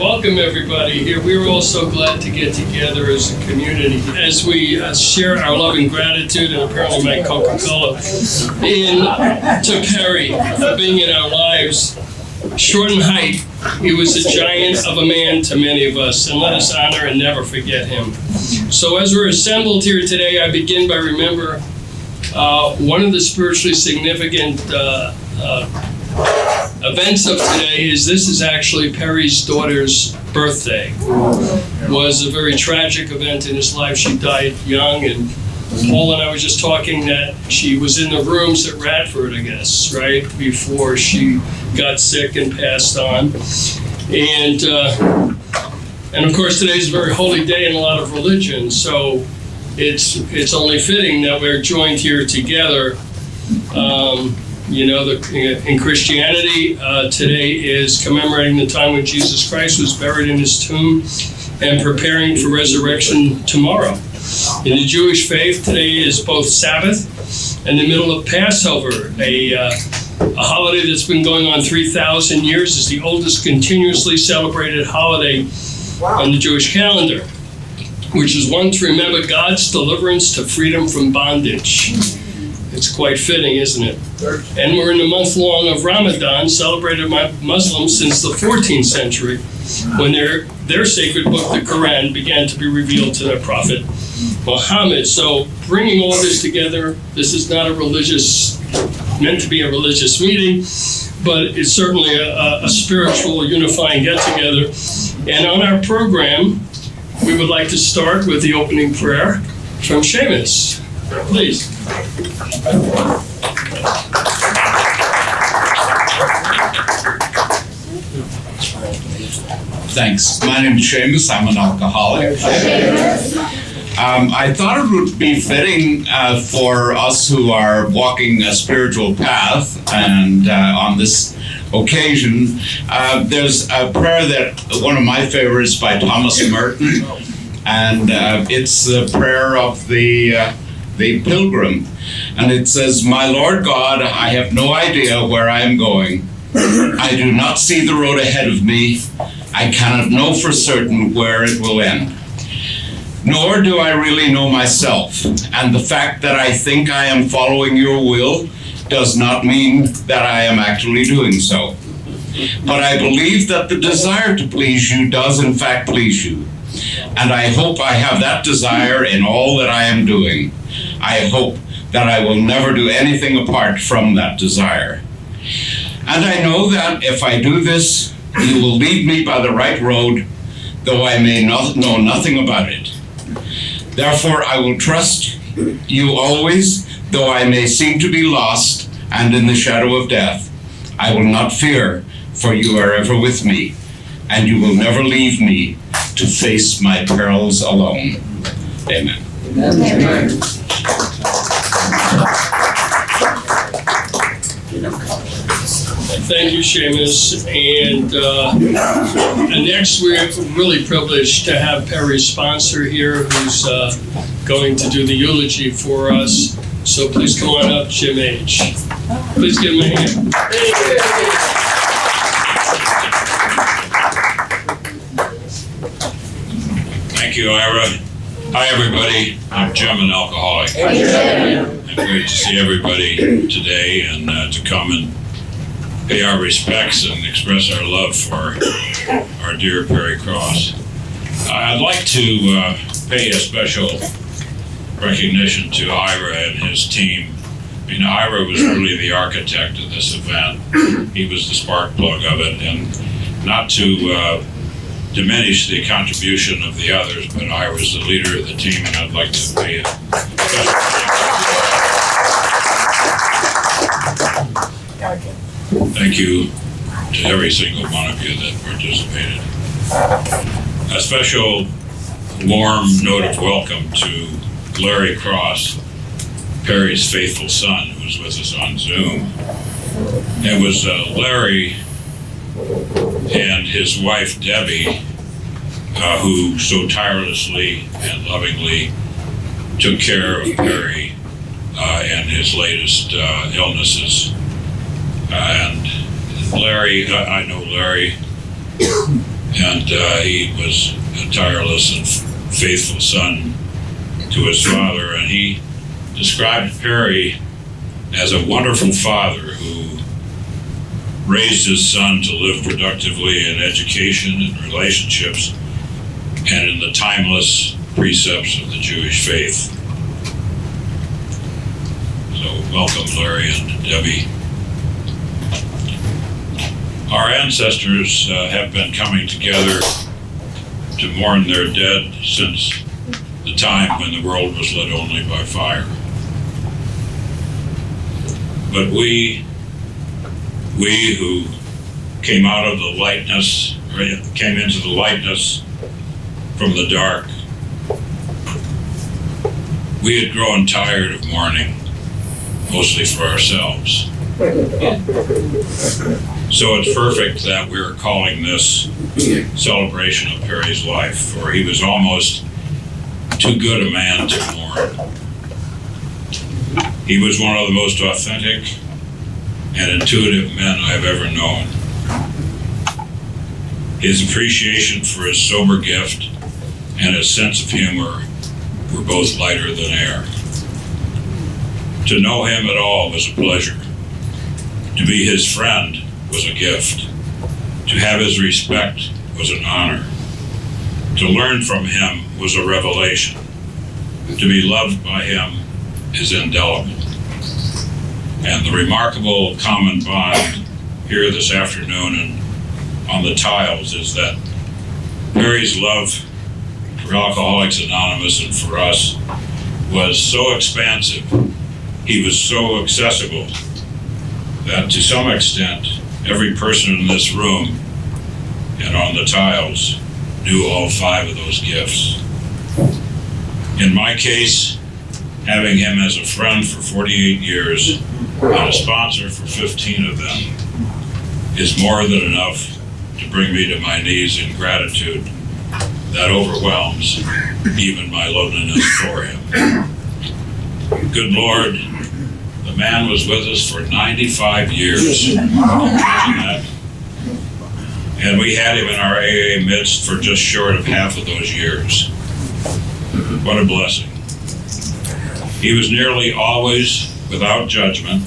Welcome everybody here. We're all so glad to get together as a community as we share our love and gratitude, and apparently my Coca-Cola, to Perry for being in our lives. Short in height, he was a giant of a man to many of us, and let us honor and never forget him. So as we're assembled here today, I begin by remember one of the spiritually significant events of today is actually Perry's daughter's birthday. It was a very tragic event in his life. She died young, and Paul and I were just talking that she was in the rooms at Radford, I guess, right, before she got sick and passed on. And of course today's a very holy day in a lot of religions, so it's only fitting that we're joined here together. In Christianity, today is commemorating the time when Jesus Christ was buried in his tomb and preparing for resurrection tomorrow. In the Jewish faith, today is both Sabbath and the middle of Passover, a holiday that's been going on 3,000 years. It's the oldest continuously celebrated holiday on the Jewish calendar, which is one to remember God's deliverance to freedom from bondage. It's quite fitting, isn't it? And we're in the month long of Ramadan, celebrated by Muslims since the 14th century, when their sacred book, the Quran, began to be revealed to their prophet Muhammad. So bringing all this together, this is not meant to be a religious meeting, but it's certainly a spiritual unifying get-together. And on our program, we would like to start with the opening prayer from Seamus. Please. Thanks. My name is Seamus. I'm an alcoholic. I thought it would be fitting for us who are walking a spiritual path, and on this occasion, there's a prayer that one of my favorites by Thomas Merton, and it's the prayer of the pilgrim, and it says, "My Lord God, I have no idea where I am going. I do not see the road ahead of me. I cannot know for certain where it will end. Nor do I really know myself, and the fact that I think I am following your will does not mean that I am actually doing so. But I believe that the desire to please you does in fact please you, and I hope I have that desire in all that I am doing. I hope that I will never do anything apart from that desire. And I know that if I do this, you will lead me by the right road, though I may know nothing about it. Therefore, I will trust you always, though I may seem to be lost and in the shadow of death. I will not fear, for you are ever with me, and you will never leave me to face my perils alone." Amen. Amen. Thank you, Seamus. And next, we're really privileged to have Perry's sponsor here, who's going to do the eulogy for us. So please come on up, Jim H. Please give him a hand. Thank you, Ira. Hi, everybody. I'm Jim, an alcoholic. And great to see everybody today, and to come and pay our respects and express our love for our dear Perry Cross. I'd like to pay a special recognition to Ira and his team. I mean, Ira was really the architect of this event. He was the spark plug of it, and not to diminish the contribution of the others, but Ira was the leader of the team, and I'd like to pay a special thank you to every single one of you that participated. A special warm note of welcome to Larry Cross, Perry's faithful son, who was with us on Zoom. It was Larry and his wife Debbie who so tirelessly and lovingly took care of Perry and his latest illnesses. And Larry, I know Larry And he was a tireless and faithful son to his father, and he described Perry as a wonderful father who raised his son to live productively in education and relationships and in the timeless precepts of the Jewish faith. So welcome, Larry and Debbie. Our ancestors have been coming together to mourn their dead since the time when the world was lit only by fire. But we who came out of the lightness, or came into the lightness from the dark, we had grown tired of mourning, mostly for ourselves. So it's perfect that we're calling this celebration of Perry's life, for he was almost too good a man to mourn. He was one of the most authentic and intuitive men I've ever known. His appreciation for his sober gift and his sense of humor were both lighter than air. To know him at all was a pleasure. To be his friend was a gift. To have his respect was an honor. To learn from him was a revelation. To be loved by him is indelible. And the remarkable common bond here this afternoon and on the tiles is that Perry's love for Alcoholics Anonymous and for us was so expansive, he was so accessible, that to some extent, every person in this room and on the tiles knew all 5 of those gifts. In my case, having him as a friend for 48 years and a sponsor for 15 of them is more than enough to bring me to my knees in gratitude that overwhelms even my loneliness for him. Good Lord, the man was with us for 95 years. And we had him in our AA midst for just short of half of those years. What a blessing. He was nearly always without judgment,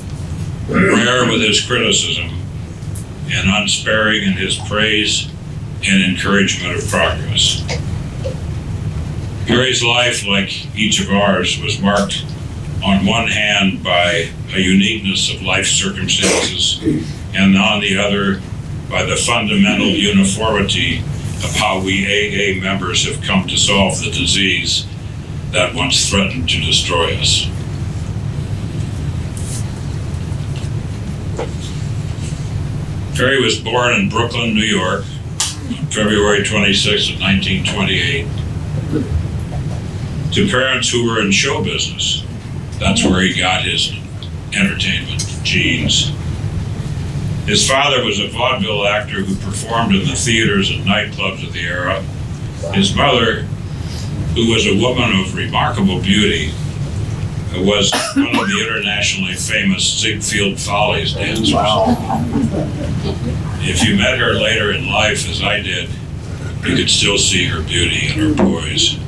rare with his criticism, and unsparing in his praise and encouragement of progress. Perry's life, like each of ours, was marked on one hand by a uniqueness of life circumstances, and on the other by the fundamental uniformity of how we AA members have come to solve the disease that once threatened to destroy us. Perry was born in Brooklyn, New York, on February 26, 1928, to parents who were in show business. That's where he got his entertainment genes. His father was a vaudeville actor who performed in the theaters and nightclubs of the era. His mother, who was a woman of remarkable beauty, was one of the internationally famous Ziegfeld Follies dancers. Wow. If you met her later in life, as I did, you could still see her beauty and her poise.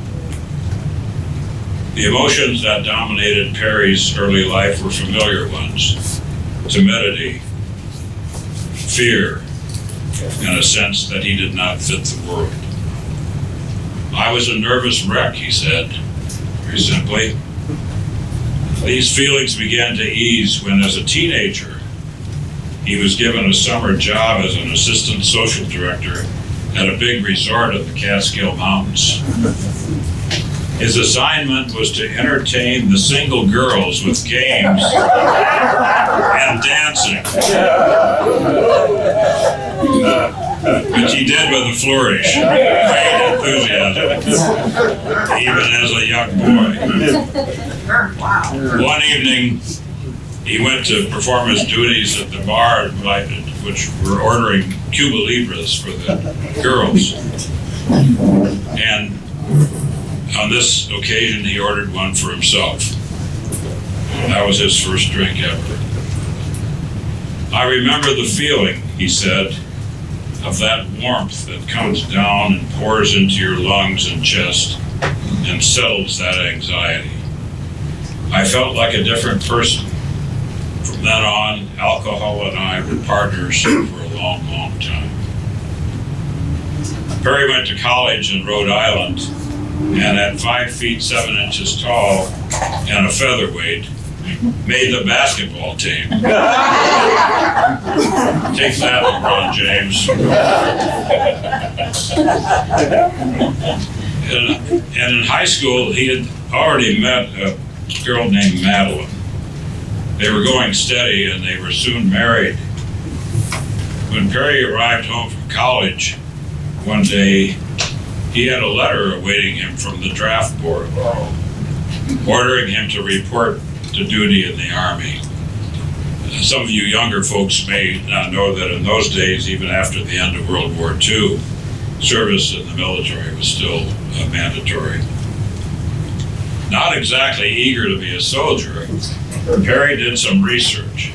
The emotions that dominated Perry's early life were familiar ones: timidity, fear, and a sense that he did not fit the world. I was a nervous wreck, he said, very simply. These feelings began to ease when, as a teenager, he was given a summer job as an assistant social director at a big resort in the Catskill Mountains. His assignment was to entertain the single girls with games and dancing, which he did with a flourish, great enthusiasm, even as a young boy. One evening, he went to perform his duties at the bar, which were ordering Cuba Libras for the girls. And on this occasion, he ordered one for himself. That was his first drink ever. I remember the feeling, he said. of that warmth that comes down and pours into your lungs and chest and settles that anxiety. I felt like a different person. From then on, alcohol and I were partners for a long, long time. Perry went to college in Rhode Island, and at 5 feet 7 inches tall and a featherweight, made the basketball team. Take that, LeBron James. And in high school, he had already met a girl named Madeline. They were going steady and they were soon married. When Perry arrived home from college one day, he had a letter awaiting him from the draft board, ordering him to report to duty in the Army. Some of you younger folks may not know that in those days, even after the end of World War II, service in the military was still mandatory. Not exactly eager to be a soldier, Perry did some research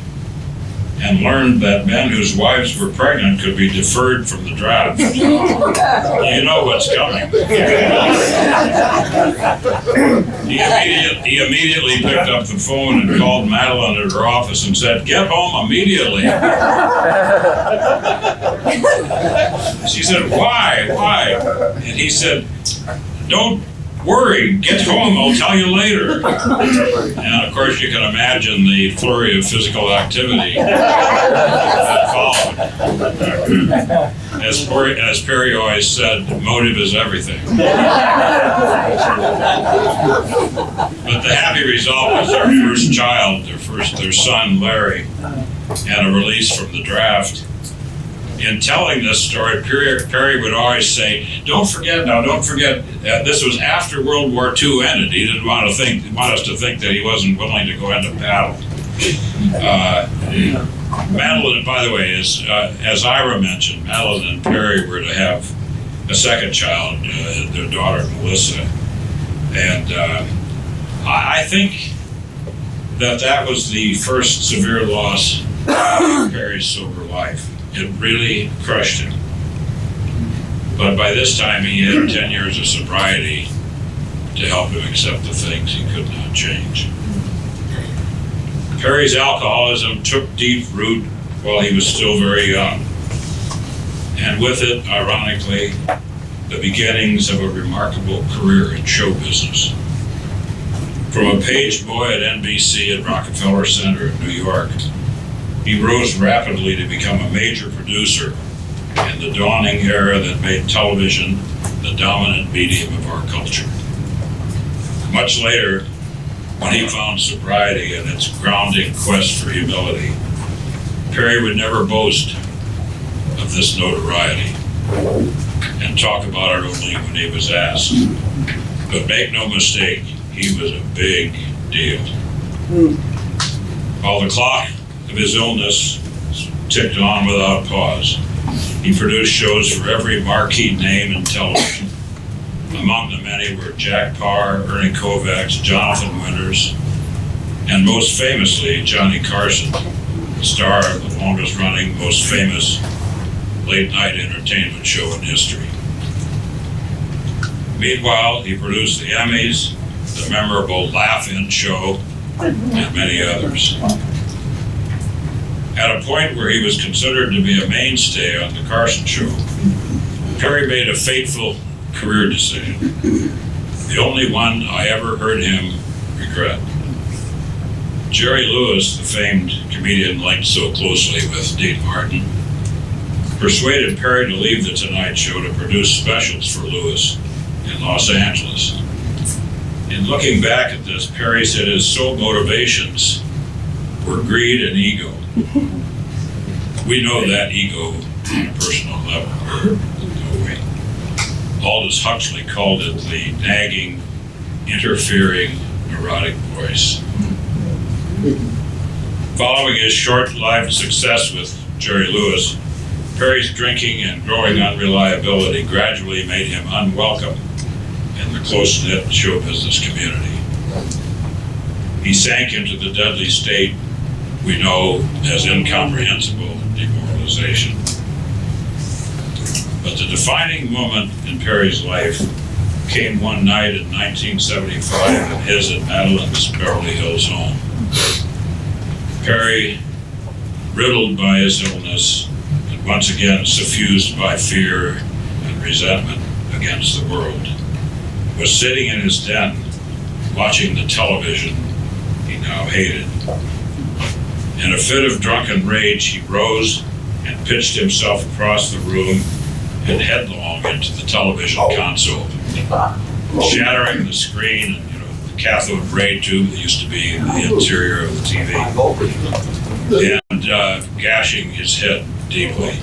and learned that men whose wives were pregnant could be deferred from the draft. You know what's coming. He immediately picked up the phone and called Madeline at her office and said, "Get home immediately." She said, "Why? Why?" And he said, "Don't worry, get home, I'll tell you later." And of course you can imagine the flurry of physical activity that followed. As Perry always said, motive is everything. But the happy result was their first child, their son Larry, and a release from the draft. In telling this story, Perry would always say, don't forget, this was after World War II ended. He didn't want us to think that he wasn't willing to go into battle. Madeline, by the way, as Ira mentioned, Madeline and Perry were to have a second child, their daughter Melissa. And I think that was the first severe loss in Perry's sober life. It really crushed him. But by this time, he had 10 years of sobriety to help him accept the things he could not change. Perry's alcoholism took deep root while he was still very young. And with it, ironically, the beginnings of a remarkable career in show business. From a page boy at NBC at Rockefeller Center in New York, he rose rapidly to become a major producer in the dawning era that made television the dominant medium of our culture. Much later, when he found sobriety and its grounding quest for humility, Perry would never boast of this notoriety and talk about it only when he was asked. But make no mistake, he was a big deal. While the clock of his illness ticked on without pause, he produced shows for every marquee name in television. Among the many were Jack Paar, Ernie Kovacs, Jonathan Winters, and most famously, Johnny Carson, the star of the longest running, most famous late-night entertainment show in history. Meanwhile, he produced the Emmys, the memorable Laugh-In show, and many others. At a point where he was considered to be a mainstay on the Carson show, Perry made a fateful career decision, the only one I ever heard him regret. Jerry Lewis, the famed comedian linked so closely with Dean Martin, persuaded Perry to leave the Tonight Show to produce specials for Lewis in Los Angeles. In looking back at this, Perry said his sole motivations were greed and ego. We know that ego on a personal level, don't we? Aldous Huxley called it the nagging, interfering, neurotic voice. Following his short-lived success with Jerry Lewis, Perry's drinking and growing unreliability gradually made him unwelcome in the close-knit show business community. He sank into the deadly state we know as incomprehensible demoralization. But the defining moment in Perry's life came one night in 1975 at his and Madeline's Beverly Hills home. Perry, riddled by his illness, and once again suffused by fear and resentment against the world, was sitting in his den watching the television he now hated. In a fit of drunken rage, he rose and pitched himself across the room and headlong into the television console, shattering the screen and the cathode ray tube that used to be in the interior of the TV, and gashing his head deeply.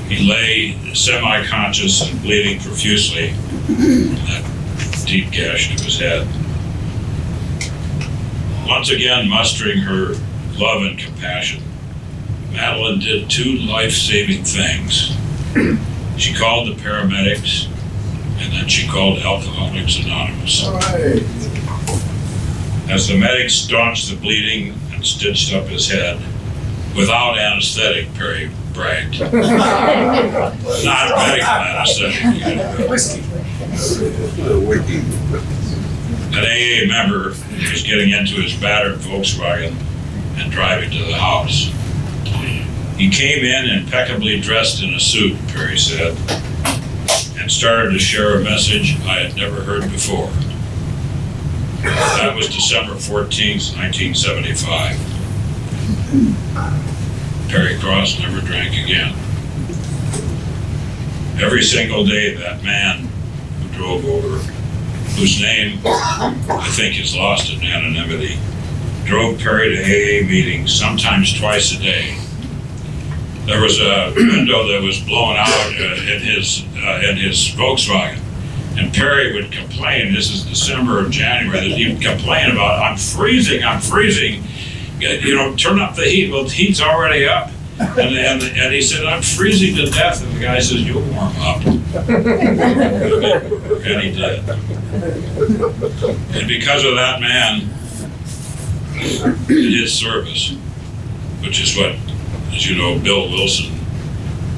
He lay semi-conscious and bleeding profusely from that deep gash to his head. Once again mustering her love and compassion, Madeline did two life-saving things. She called the paramedics, and then she called Alcoholics Anonymous. As the medics staunched the bleeding and stitched up his head, without anesthetic, Perry bragged. Not medical anesthetic. An AA member was getting into his battered Volkswagen and driving to the house. He came in impeccably dressed in a suit, Perry said, and started to share a message I had never heard before. That was December 14th, 1975. Perry Cross never drank again. Every single day, that man who drove over, whose name I think is lost in anonymity, drove Perry to AA meetings, sometimes twice a day. There was a window that was blown out in his Volkswagen, and Perry would complain. This is December or January. That he would complain about, I'm freezing. Turn up the heat. Well, the heat's already up. And he said, I'm freezing to death. And the guy says, you'll warm up. And he did. And because of that man, in his service, which is what, as you know, Bill Wilson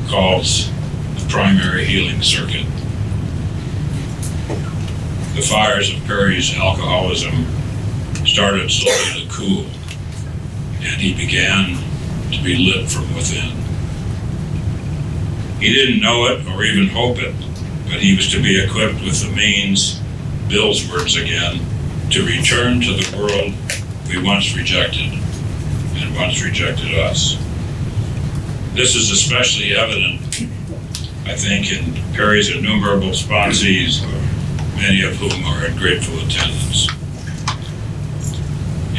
calls the primary healing circuit, the fires of Perry's alcoholism started slowly to cool, and he began to be lit from within. He didn't know it or even hope it, but he was to be equipped with the means, Bill's words again, to return to the world we once rejected and once rejected us. This is especially evident, I think, in Perry's innumerable sponsees, many of whom are in grateful attendance.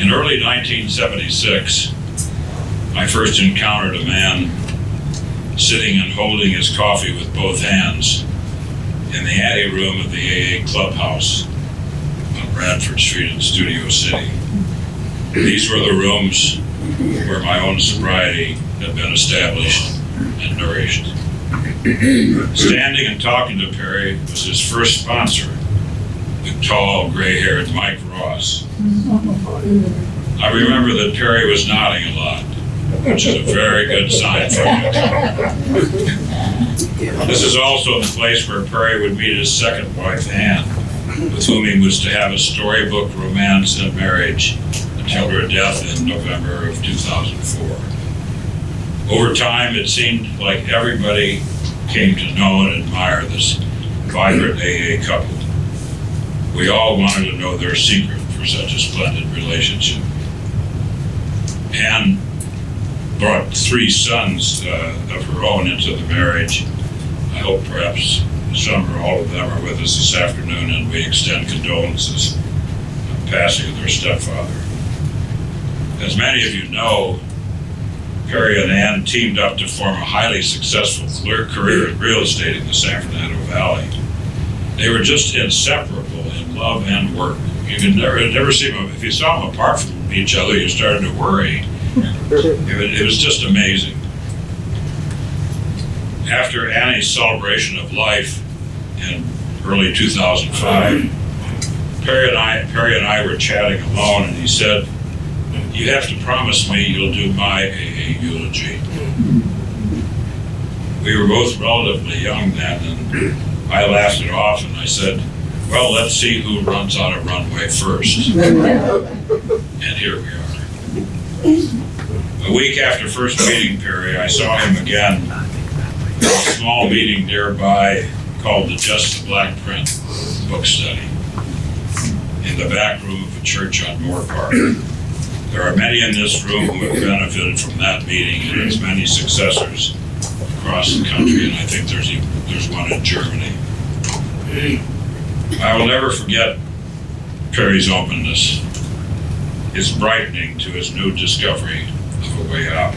In early 1976, I first encountered a man sitting and holding his coffee with both hands in the ante room of the AA clubhouse on Bradford Street in Studio City. These were the rooms where my own sobriety had been established and nourished. Standing and talking to Perry was his first sponsor, the tall, gray-haired Mike Ross. I remember that Perry was nodding a lot, which is a very good sign for him. This is also the place where Perry would meet his second wife, Ann, with whom he was to have a storybook romance and marriage until her death in November of 2004. Over time, it seemed like everybody came to know and admire this vibrant AA couple. We all wanted to know their secret for such a splendid relationship. Ann brought 3 sons of her own into the marriage. I hope perhaps some or all of them are with us this afternoon, and we extend condolences on the passing of their stepfather. As many of you know, Perry and Ann teamed up to form a highly successful career in real estate in the San Fernando Valley. They were just inseparable in love and work. You could never see them. If you saw them apart from each other, you started to worry. It was just amazing. After Annie's celebration of life in early 2005, Perry and I were chatting alone, and he said, "You have to promise me you'll do my AA eulogy." We were both relatively young then, and I laughed it off and I said, well, let's see who runs on a runway first. And here we are. A week after first meeting Perry, I saw him again at a small meeting nearby called the Just the Black Print book study in the back room of a church on Moore Park. There are many in this room who have benefited from that meeting and its many successors across the country, and I think there's one in Germany. I will never forget Perry's openness, his brightening to his new discovery of a way out.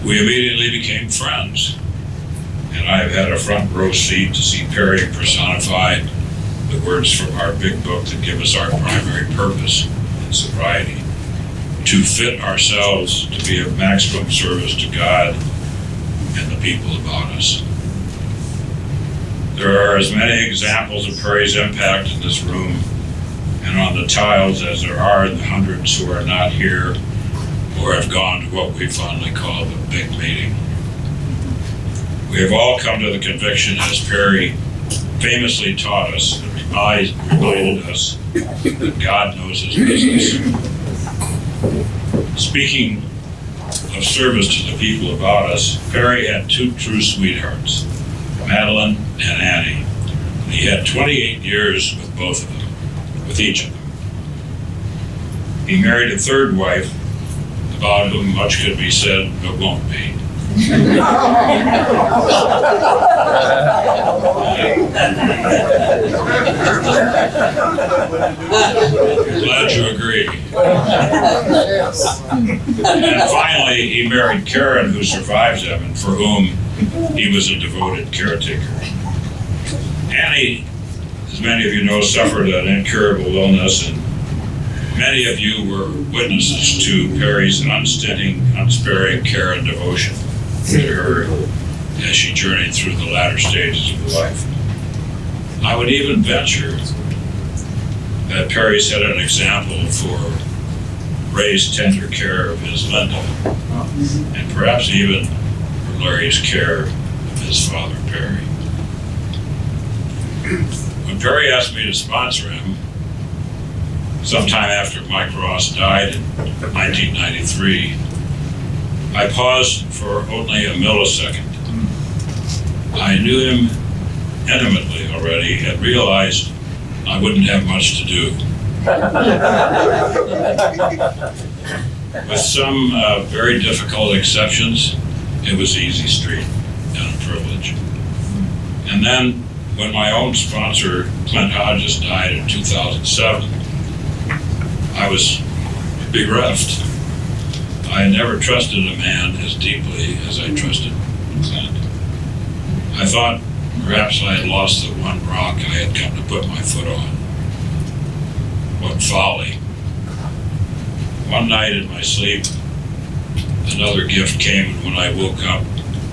We immediately became friends, and I have had a front row seat to see Perry personify the words from our big book that give us our primary purpose in sobriety: to fit ourselves to be of maximum service to God and the people about us. There are as many examples of Perry's impact in this room and on the tiles as there are in the hundreds who are not here or have gone to what we fondly call the big meeting. We have all come to the conviction, as Perry famously taught us and reminded us, that God knows his business. Speaking of service to the people about us, Perry had two true sweethearts, Madeline and Annie. And he had 28 years with both of them, with each of them. He married a third wife, about whom much could be said, but won't be. Glad you agree. And finally, he married Karen, who survives him and for whom he was a devoted caretaker. Annie, as many of you know, suffered an incurable illness, and many of you were witnesses to Perry's unstinting, unsparing care and devotion to her as she journeyed through the latter stages of life. I would even venture that Perry set an example for Ray's tender care of his Linda, and perhaps even for Larry's care of his father, Perry. When Perry asked me to sponsor him, sometime after Mike Ross died in 1993, I paused for only a millisecond. I knew him intimately already and realized I wouldn't have much to do. With some very difficult exceptions, it was easy street and a privilege. And then when my own sponsor, Clint Hodges, died in 2007, I was bereft. I had never trusted a man as deeply as I trusted Clint. I thought perhaps I had lost the one rock I had come to put my foot on. What folly. One night in my sleep, another gift came, and when I woke up,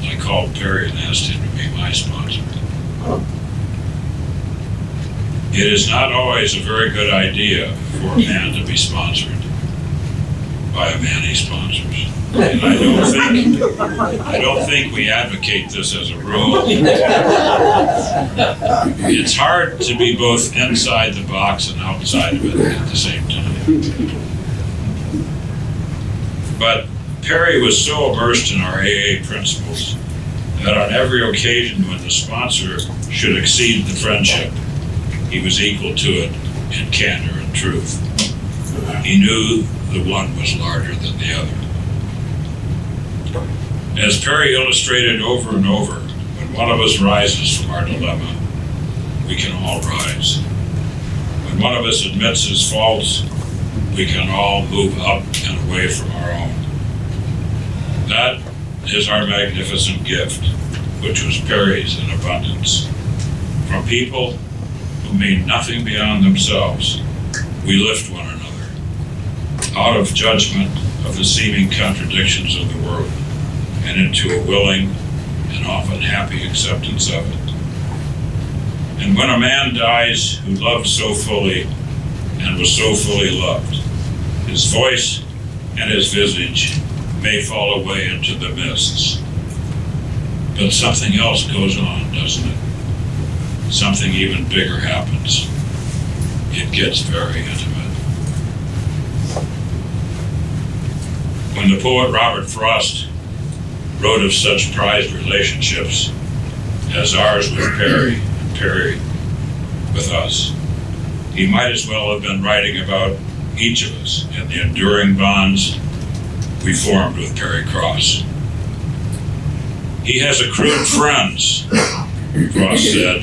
I called Perry and asked him to be my sponsor. It is not always a very good idea for a man to be sponsored by a man he sponsors. And I don't think we advocate this as a rule. It's hard to be both inside the box and outside of it at the same time. But Perry was so immersed in our AA principles that on every occasion when the sponsor should exceed the friendship, he was equal to it in candor and truth. He knew the one was larger than the other. As Perry illustrated over and over, when one of us rises from our dilemma, we can all rise. When one of us admits his faults, we can all move up and away from our own. That is our magnificent gift, which was Perry's in abundance. From people who mean nothing beyond themselves, we lift one another out of judgment of the seeming contradictions of the world and into a willing and often happy acceptance of it. And when a man dies who loved so fully and was so fully loved, his voice and his visage may fall away into the mists. But something else goes on, doesn't it? Something even bigger happens. It gets very intimate. When the poet Robert Frost wrote of such prized relationships as ours with Perry and Perry with us, he might as well have been writing about each of us and the enduring bonds we formed with Perry Cross. He has accrued friends, Cross said,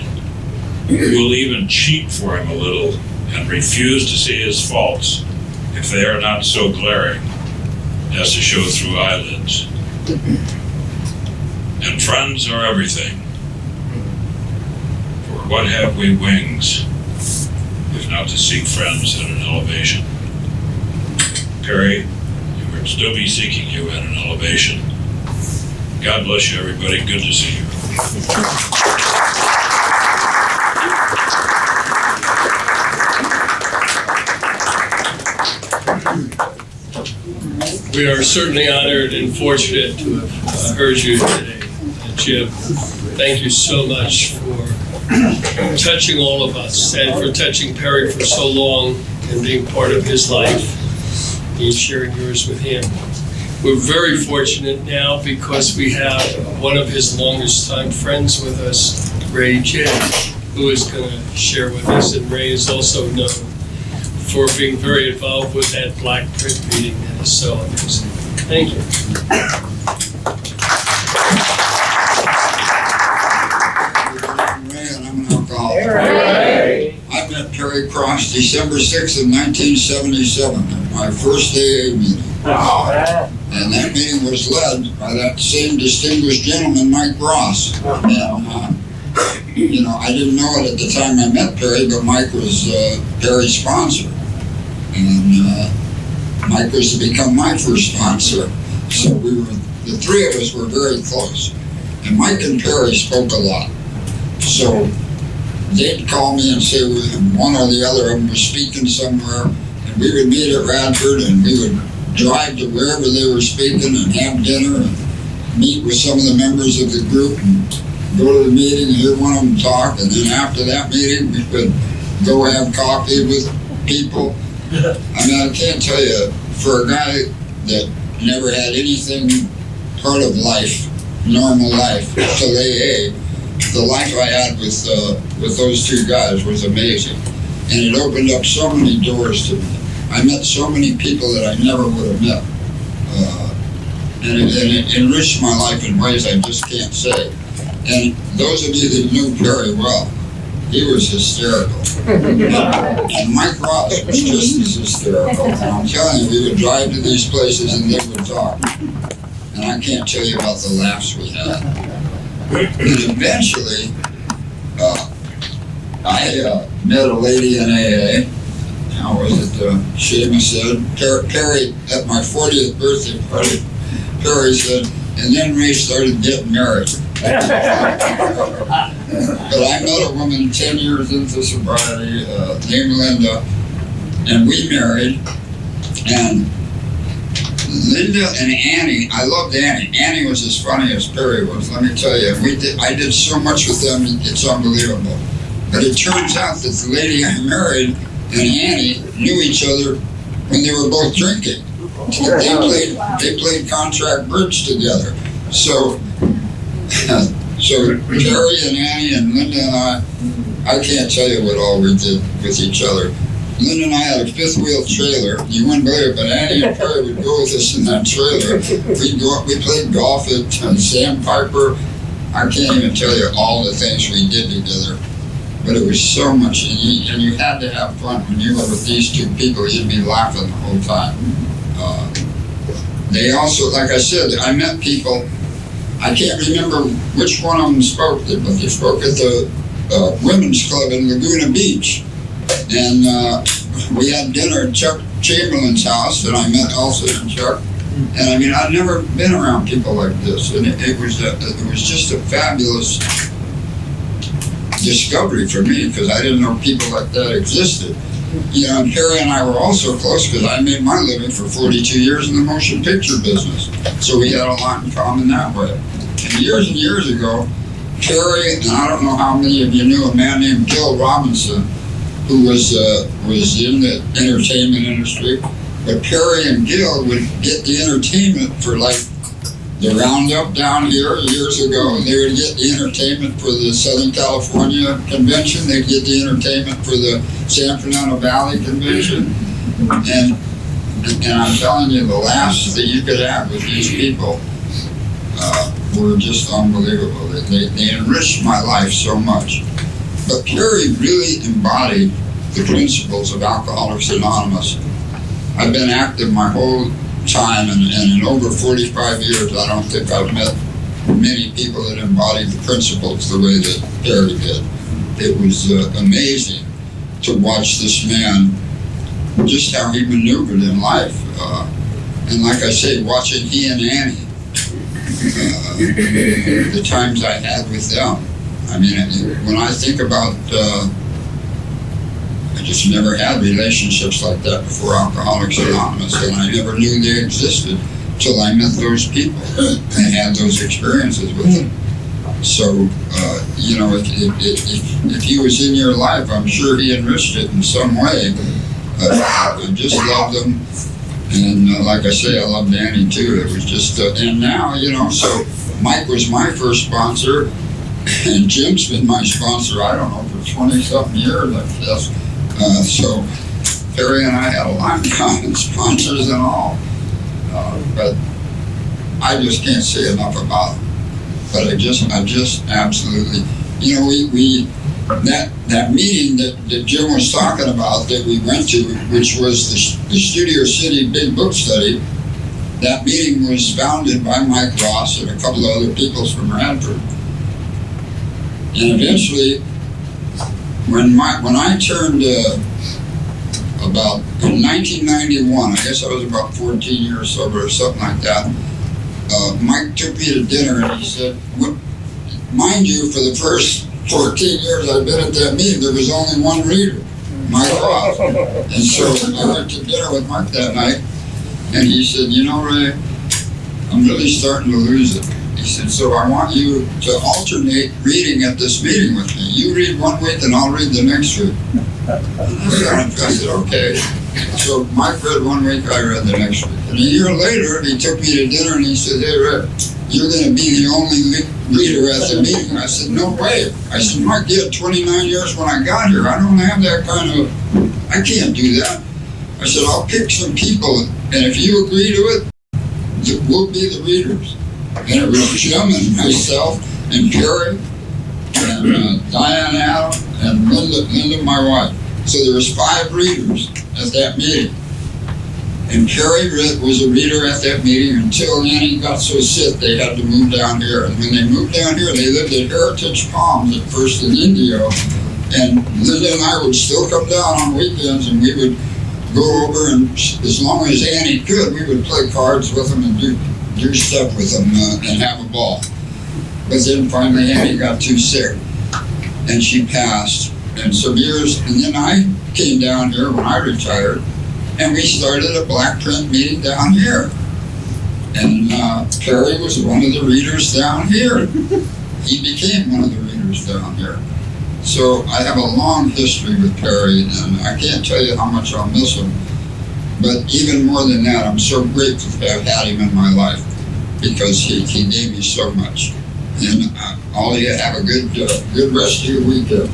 who will even cheat for him a little and refuse to see his faults if they are not so glaring as to show through eyelids. And friends are everything. For what have we wings, if not to seek friends at an elevation? Perry, you will still be seeking you at an elevation. God bless you, everybody. Good to see you. We are certainly honored and fortunate to have heard you today. Jim, thank you so much for touching all of us and for touching Perry for so long and being part of his life and sharing yours with him. We're very fortunate now because we have one of his longest time friends with us, Ray J, who is going to share with us. And Ray is also known for being very involved with that Black Print meeting that is so amazing. Thank you. Ray, and I'm an alcoholic. I met Perry Cross December 6th of 1977 at my first AA meeting. And that meeting was led by that same distinguished gentleman, Mike Ross. And, I didn't know it at the time I met Perry, but Mike was Perry's sponsor. And Mike was to become my first sponsor. So the three of us were very close. And Mike and Perry spoke a lot. So they'd call me and say one or the other of them was speaking somewhere, and we would meet at Radford, and we would drive to wherever they were speaking and have dinner and meet with some of the members of the group and go to the meeting and hear one of them talk, and then after that meeting we would go have coffee with people. I mean, I can't tell you, for a guy that never had anything part of life, normal life, till AA, the life I had with those two guys was amazing. And it opened up so many doors to me. I met so many people that I never would have met. And it enriched my life in ways I just can't say. And those of you that knew Perry well, he was hysterical. And Mike Ross was just as hysterical. And I'm telling you, we would drive to these places and they would talk. And I can't tell you about the laughs we had. And eventually, I met a lady in AA. How was it? Seamus said, Perry, at my 40th birthday party, Perry said, and then Ray started getting married. But I met a woman 10 years into sobriety named Linda, and we married. And Linda and Annie, I loved Annie. Annie was as funny as Perry was, let me tell you. I did so much with them, it's unbelievable. But it turns out that the lady I married and Annie knew each other when they were both drinking. They played contract bridge together. So Perry and Annie and Linda and I can't tell you what all we did with each other. Linda and I had a fifth wheel trailer. You wouldn't believe it, but Annie and Perry would go with us in that trailer. We played golf at Sandpiper. I can't even tell you all the things we did together. But it was so much, and you had to have fun when you were with these two people. You'd be laughing the whole time. They also, like I said, I met people. I can't remember which one of them spoke, but they spoke at the women's club in Laguna Beach. And we had dinner at Chuck Chamberlain's house, and I met Elsa and Chuck. And I mean, I'd never been around people like this, and it was just a fabulous discovery for me, because I didn't know people like that existed. You know, and Perry and I were also close because I made my living for 42 years in the motion picture business. So we had a lot in common that way. And years and years ago, Terry, and I don't know how many of you knew a man named Gil Robinson, who was in the entertainment industry. But Perry and Gil would get the entertainment for like the Roundup down here years ago. They would get the entertainment for the Southern California Convention. They'd get the entertainment for the San Fernando Valley Convention. And I'm telling you, the laughs that you could have with these people were just unbelievable. They enriched my life so much. But Perry really embodied the principles of Alcoholics Anonymous. I've been active my whole time, and in over 45 years, I don't think I've met many people that embodied the principles the way that Perry did. It was amazing to watch this man, just how he maneuvered in life. And like I say, watching he and Annie, the times I had with them. I mean, when I think about, I just never had relationships like that before Alcoholics Anonymous, and I never knew they existed till I met those people and had those experiences with them. So, you know, if he was in your life, I'm sure he enriched it in some way. I just loved them. And like I say, I loved Annie too. It was just, and now, you know, so Mike was my first sponsor, and Jim's been my sponsor, I don't know, for 20-something years, I guess. So Perry and I had a lot of common sponsors and all. But I just can't say enough about them. But I just absolutely, you know, we that meeting that Jim was talking about that we went to, which was the Studio City Big Book Study, that meeting was founded by Mike Ross and a couple of other people from Radford. And eventually, when I turned about in 1991, I guess I was about 14 years sober or something like that, Mike took me to dinner and he said, mind you, for the first 14 years I've been at that meeting, there was only one reader, Mike Ross. And so I went to dinner with Mike that night, and he said, you know, Ray, I'm really starting to lose it. He said, so I want you to alternate reading at this meeting with me. You read one week and I'll read the next week. I said, okay. So Mike read one week, I read the next week. And a year later, he took me to dinner and he said, hey, Ray, you're going to be the only reader at the meeting. I said, no way. I said, Mike, you had 29 years when I got here. I don't have that kind of, I can't do that. I said, I'll pick some people, and if you agree to it, we'll be the readers. And it was Jim and myself and Perry and Diane Adam and Linda, my wife. So there was 5 readers at that meeting. And Perry was a reader at that meeting until Annie got so sick they had to move down here. And when they moved down here, they lived at Heritage Palms at first in Indio. And Linda and I would still come down on weekends, and we would go over, and as long as Annie could, we would play cards with them and do stuff with them and have a ball. But then finally Annie got too sick and she passed. And some years, and then I came down here when I retired, and we started a black print meeting down here. And Perry was one of the readers down here. He became one of the readers down here. So I have a long history with Perry, and I can't tell you how much I'll miss him. But even more than that, I'm so grateful to have had him in my life, because he gave me so much. And all of you have a good rest of your weekend.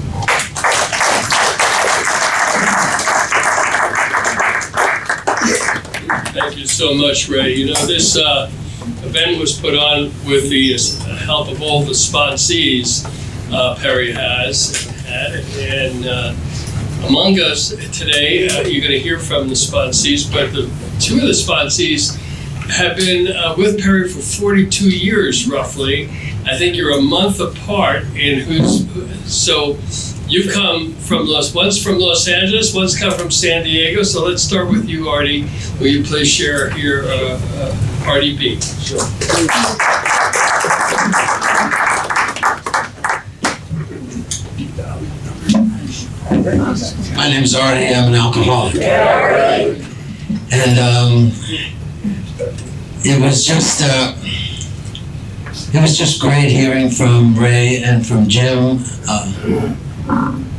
Thank you so much, Ray. You know, this event was put on with the help of all the sponsees Perry has had. And among us today, you're going to hear from the sponsees, but 2 of the sponsees have been with Perry for 42 years, roughly. I think you're a month apart so you've come from one's from Los Angeles, one's come from San Diego. So let's start with you, Artie. Will you please share your Artie B? Sure. My name's Artie. I'm an alcoholic. And it was just it was just great hearing from Ray and from Jim.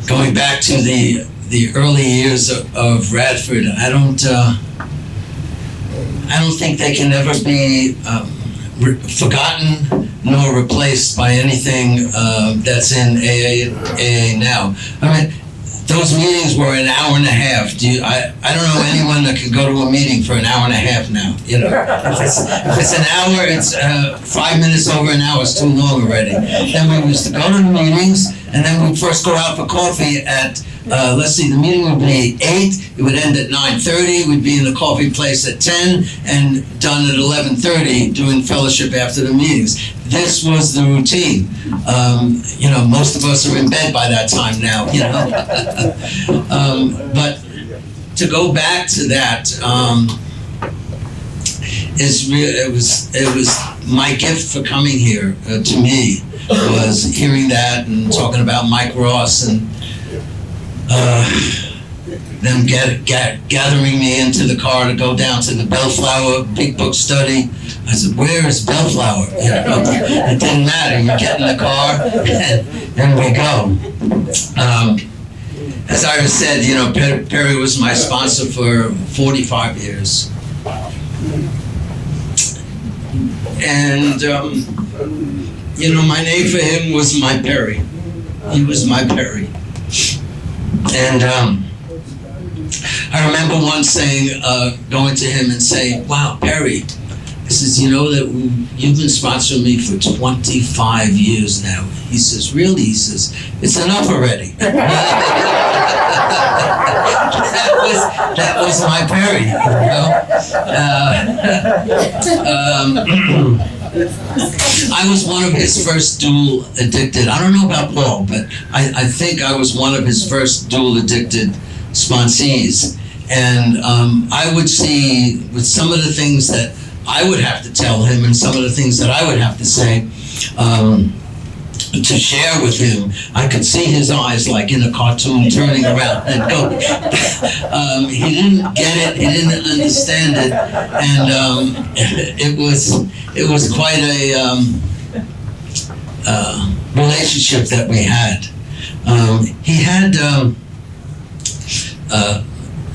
Going back to the early years of Radford, I don't think they can ever be forgotten nor replaced by anything that's in AA now. I mean, those meetings were an hour and a half. I don't know anyone that can go to a meeting for an hour and a half now. You know, if it's an hour, it's 5 minutes over an hour. It's too long already. Then we used to go to the meetings, and then we'd first go out for coffee at. Let's see, the meeting would be 8, it would end at 9:30, we'd be in the coffee place at 10, and done at 11:30 doing fellowship after the meetings. This was the routine. You know, most of us are in bed by that time now, you know. But to go back to that, it was my gift for coming here to me, was hearing that and talking about Mike Ross and them gathering me into the car to go down to the Bellflower Big Book Study. I said, where is Bellflower? You know, it didn't matter. You get in the car and we go. As I said, you know, Perry was my sponsor for 45 years. And, you know, my name for him was My Perry. He was my Perry. And I remember once saying, going to him and saying, wow, Perry, I says, you know that you've been sponsoring me for 25 years now. He says, really? He says, it's enough already. That was my Perry, you know? I was one of his first dual addicted. I don't know about Paul, but I think I was one of his first dual addicted sponsees. And I would see with some of the things that I would have to tell him and some of the things that I would have to say to share with him, I could see his eyes like in a cartoon turning around and go. He didn't get it, he didn't understand it, and it was quite a relationship that we had. He had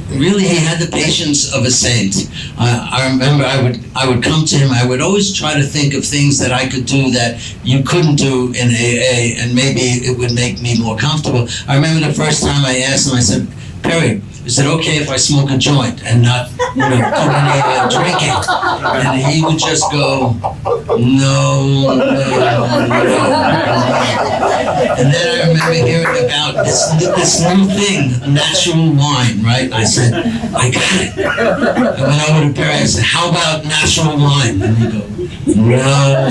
really, he had the patience of a saint. I remember I would come to him. I would always try to think of things that I could do that you couldn't do in AA, and maybe it would make me more comfortable. I remember the first time I asked him, I said, Perry, is it okay if I smoke a joint and not, you know, do any drinking? And he would just go, no. And then I remember hearing about this new thing, natural wine, right? I said, I got it. I went over to Perry, I said, how about natural wine? And he go, no.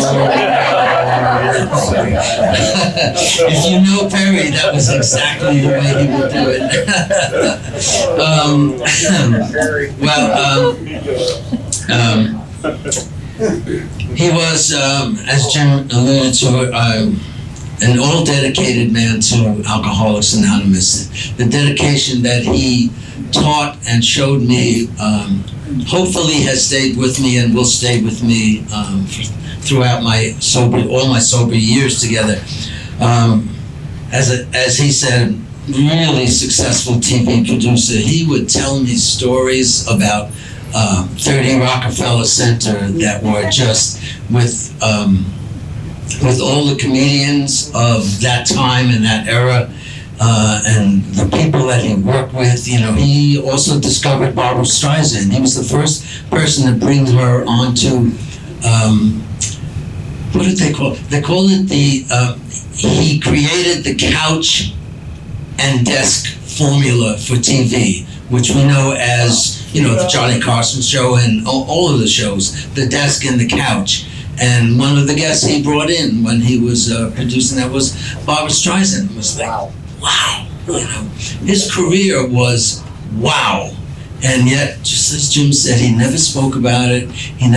If you know Perry, that was exactly the way he would do it. He was, as Jim alluded to, an all-dedicated man to Alcoholics Anonymous. The dedication that he taught and showed me hopefully has stayed with me and will stay with me throughout all my sober years together. As he said, really successful TV producer. He would tell me stories about 30 Rockefeller Center that were just with all the comedians of that time and that era, and the people that he worked with. You know, he also discovered Barbra Streisand. He was the first person to bring her onto, what did they call it? They call it he created the couch and desk formula for TV, which we know as, you know, the Johnny Carson show and all of the shows, the desk and the couch. And one of the guests he brought in when he was producing that was Barbra Streisand. It was like, wow, you know, his career was wow. And yet, just as Jim said, he never spoke about it. He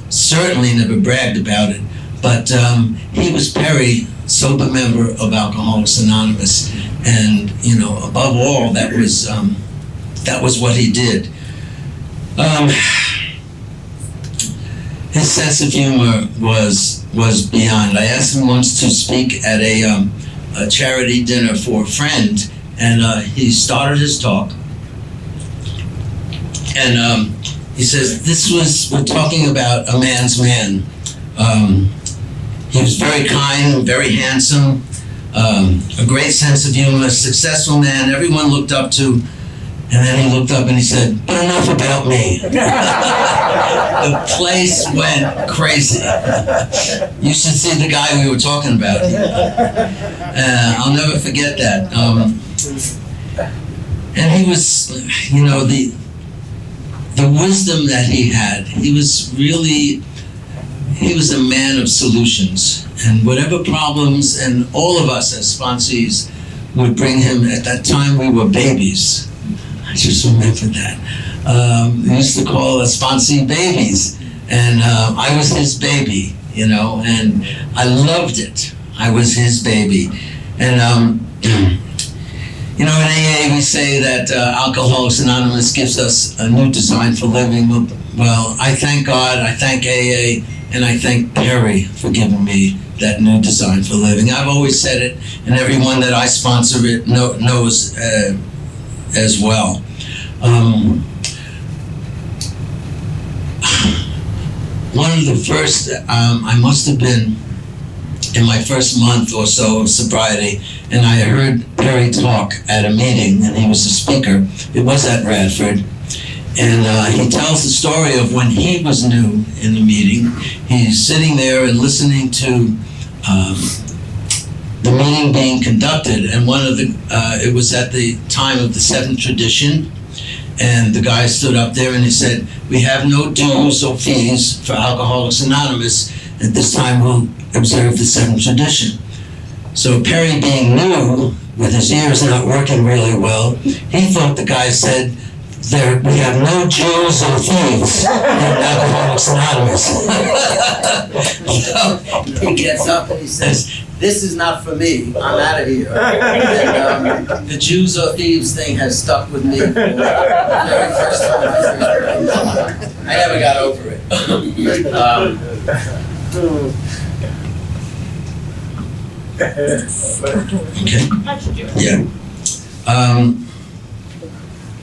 certainly never bragged about it. But he was Perry, sober member of Alcoholics Anonymous. And, you know, above all, that was what he did. his sense of humor was beyond. I asked him once to speak at a charity dinner for a friend, and he started his talk, and he says, we're talking about a man's man. He was very kind, very handsome, a great sense of humor, a successful man everyone looked up to. And then he looked up and he said, "But enough about me." The place went crazy. You should see the guy we were talking about. I'll never forget that. And he was, you know, the wisdom that he had. He was a man of solutions. And whatever problems, and all of us as sponsees would bring him, at that time we were babies. I just remembered that. We used to call us sponsee babies, and I was his baby, you know, and I loved it. I was his baby. And, you know, in AA we say that Alcoholics Anonymous gives us a new design for living. Well, I thank God, I thank AA, and I thank Perry for giving me that new design for living. I've always said it, and everyone that I sponsor it knows as well. One of the first, I must have been in my first month or so of sobriety, and I heard Perry talk at a meeting, and he was a speaker. It was at Radford. And he tells the story of when he was new in the meeting. He's sitting there and listening to the meeting being conducted, and it was at the time of the seventh tradition, and the guy stood up there and he said, "We have no dues or fees for Alcoholics Anonymous. At this time we'll observe the seventh tradition." So Perry, being new, with his ears not working really well, he thought the guy said, "We have no Jews or thieves in Alcoholics Anonymous." So he gets up and he says, "This is not for me. I'm out of here." And the Jews or thieves thing has stuck with me for the very first time I heard it. I never got over it. Okay. Yeah.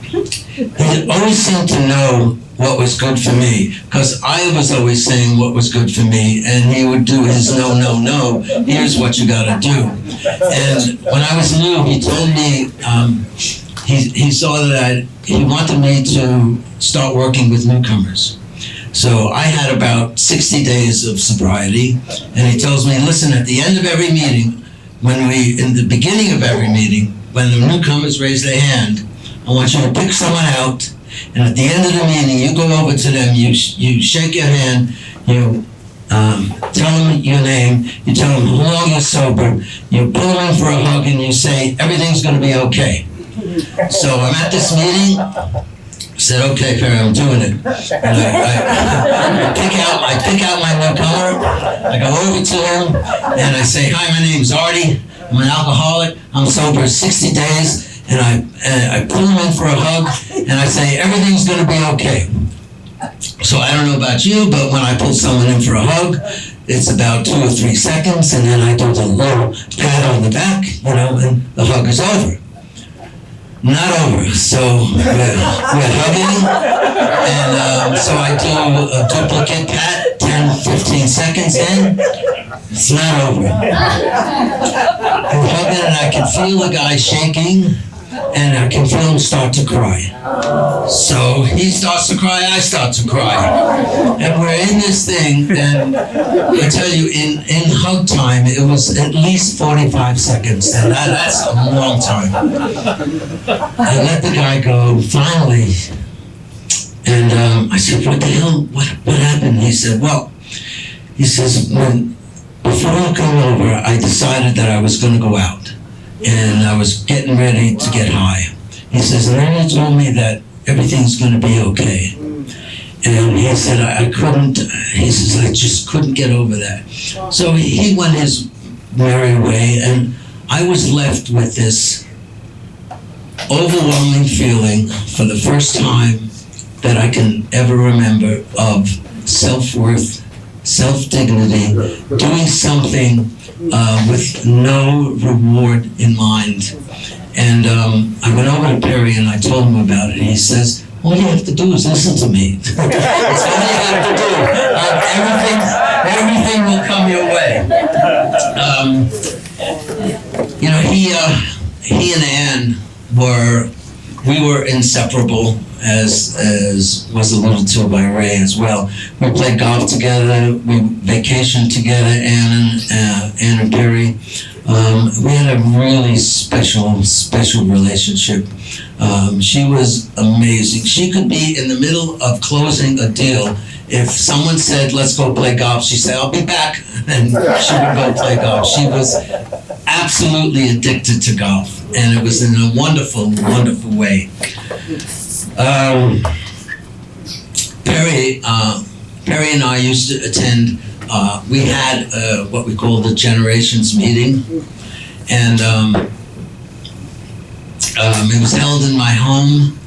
He always seemed to know what was good for me, because I was always saying what was good for me, and he would do his no, here's what you gotta do. And when I was new, he told me, he saw that he wanted me to start working with newcomers. So I had about 60 days of sobriety, and he tells me, "Listen, at the end of every meeting, in the beginning of every meeting, when the newcomers raise their hand, I want you to pick someone out, and at the end of the meeting, you go over to them, you shake your hand, you tell them your name, you tell them how long you're sober, you pull them in for a hug, and you say, everything's gonna be okay." So I'm at this meeting, I said, "Okay, Perry, I'm doing it." And I pick out my newcomer, I go over to him, and I say, "Hi, my name's Artie, I'm an alcoholic, I'm sober 60 days, and I pull him in for a hug, and I say, everything's gonna be okay." So I don't know about you, but when I pull someone in for a hug, it's about 2 or 3 seconds, and then I do the little pat on the back, you know, and the hug is over. Not over, so we're hugging, and so I do a duplicate pat, 10, 15 seconds in, it's not over. I'm hugging, and I can feel the guy shaking, and I can feel him start to cry. So he starts to cry, I start to cry. And we're in this thing, and I tell you, in hug time, it was at least 45 seconds, and that's a long time. I let the guy go, finally, and I said, "What the hell, what happened?" He said, he says, before I come over, I decided that I was gonna go out. And I was getting ready to get high. He says, and then he told me that everything's gonna be okay. And he said, he says, I just couldn't get over that. So he went his merry way, and I was left with this overwhelming feeling for the first time that I can ever remember of self-worth, self-dignity, doing something with no reward in mind. And I went over to Perry and I told him about it. He says, all you have to do is listen to me. That's all you have to do. Everything will come your way. He and Ann we were inseparable, as was alluded to by Ray as well. We played golf together, we vacationed together, Ann and Perry. We had a really special relationship. She was amazing. She could be in the middle of closing a deal. If someone said, let's go play golf, she'd say, I'll be back, and she would go play golf. She was absolutely addicted to golf, and it was in a wonderful, wonderful way. Perry and I used to attend, we had what we call the Generations meeting, and it was held in my home,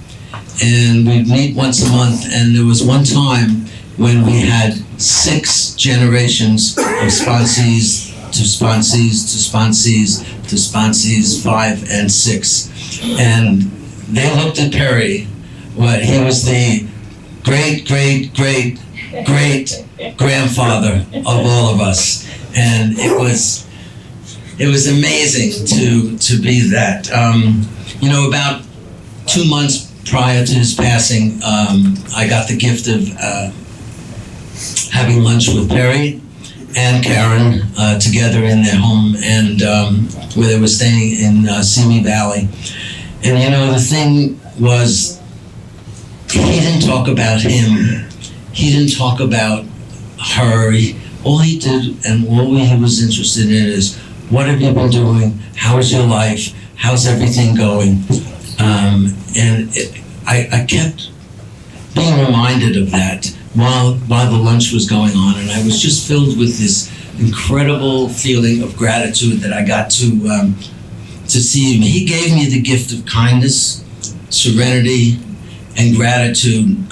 and we'd meet once a month, and there was one time when we had 6 generations of sponsees to sponsees to sponsees to sponsees 5 and 6. And they looked at Perry, he was the great grandfather of all of us. And it was amazing to be that. About 2 months prior to his passing, I got the gift of having lunch with Perry and Karen together in their home, and where they were staying in Simi Valley. And the thing was, he didn't talk about him. He didn't talk about her. All he did and all he was interested in is, what have you been doing? How is your life? How's everything going? I kept being reminded of that while the lunch was going on, and I was just filled with this incredible feeling of gratitude that I got to see him. He gave me the gift of kindness, serenity, and gratitude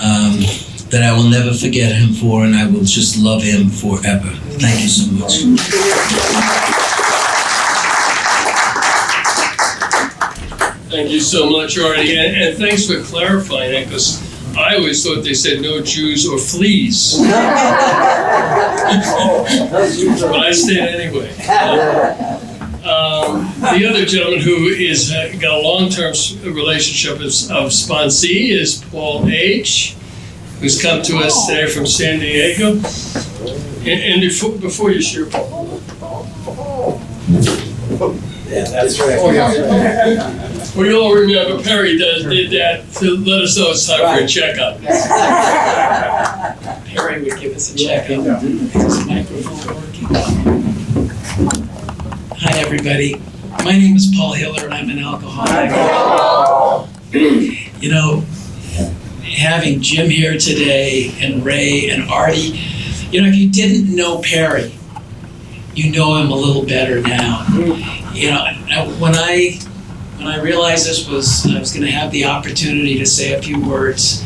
that I will never forget him for, and I will just love him forever. Thank you so much. Thank you so much, Artie, and thanks for clarifying that, because I always thought they said no Jews or fleas. But I stayed anyway. The other gentleman who is got a long-term relationship of sponsee is Paul H., who's come to us today from San Diego. And before you share, Paul. Yeah, that's right. We all remember Perry did that to let us know it's time for a checkup. Perry would give us a checkup. Is this microphone working? Hi, everybody. My name is Paul Hiller, and I'm an alcoholic. Having Jim here today, and Ray and Artie, if you didn't know Perry, you know him a little better now. When I realized I was going to have the opportunity to say a few words,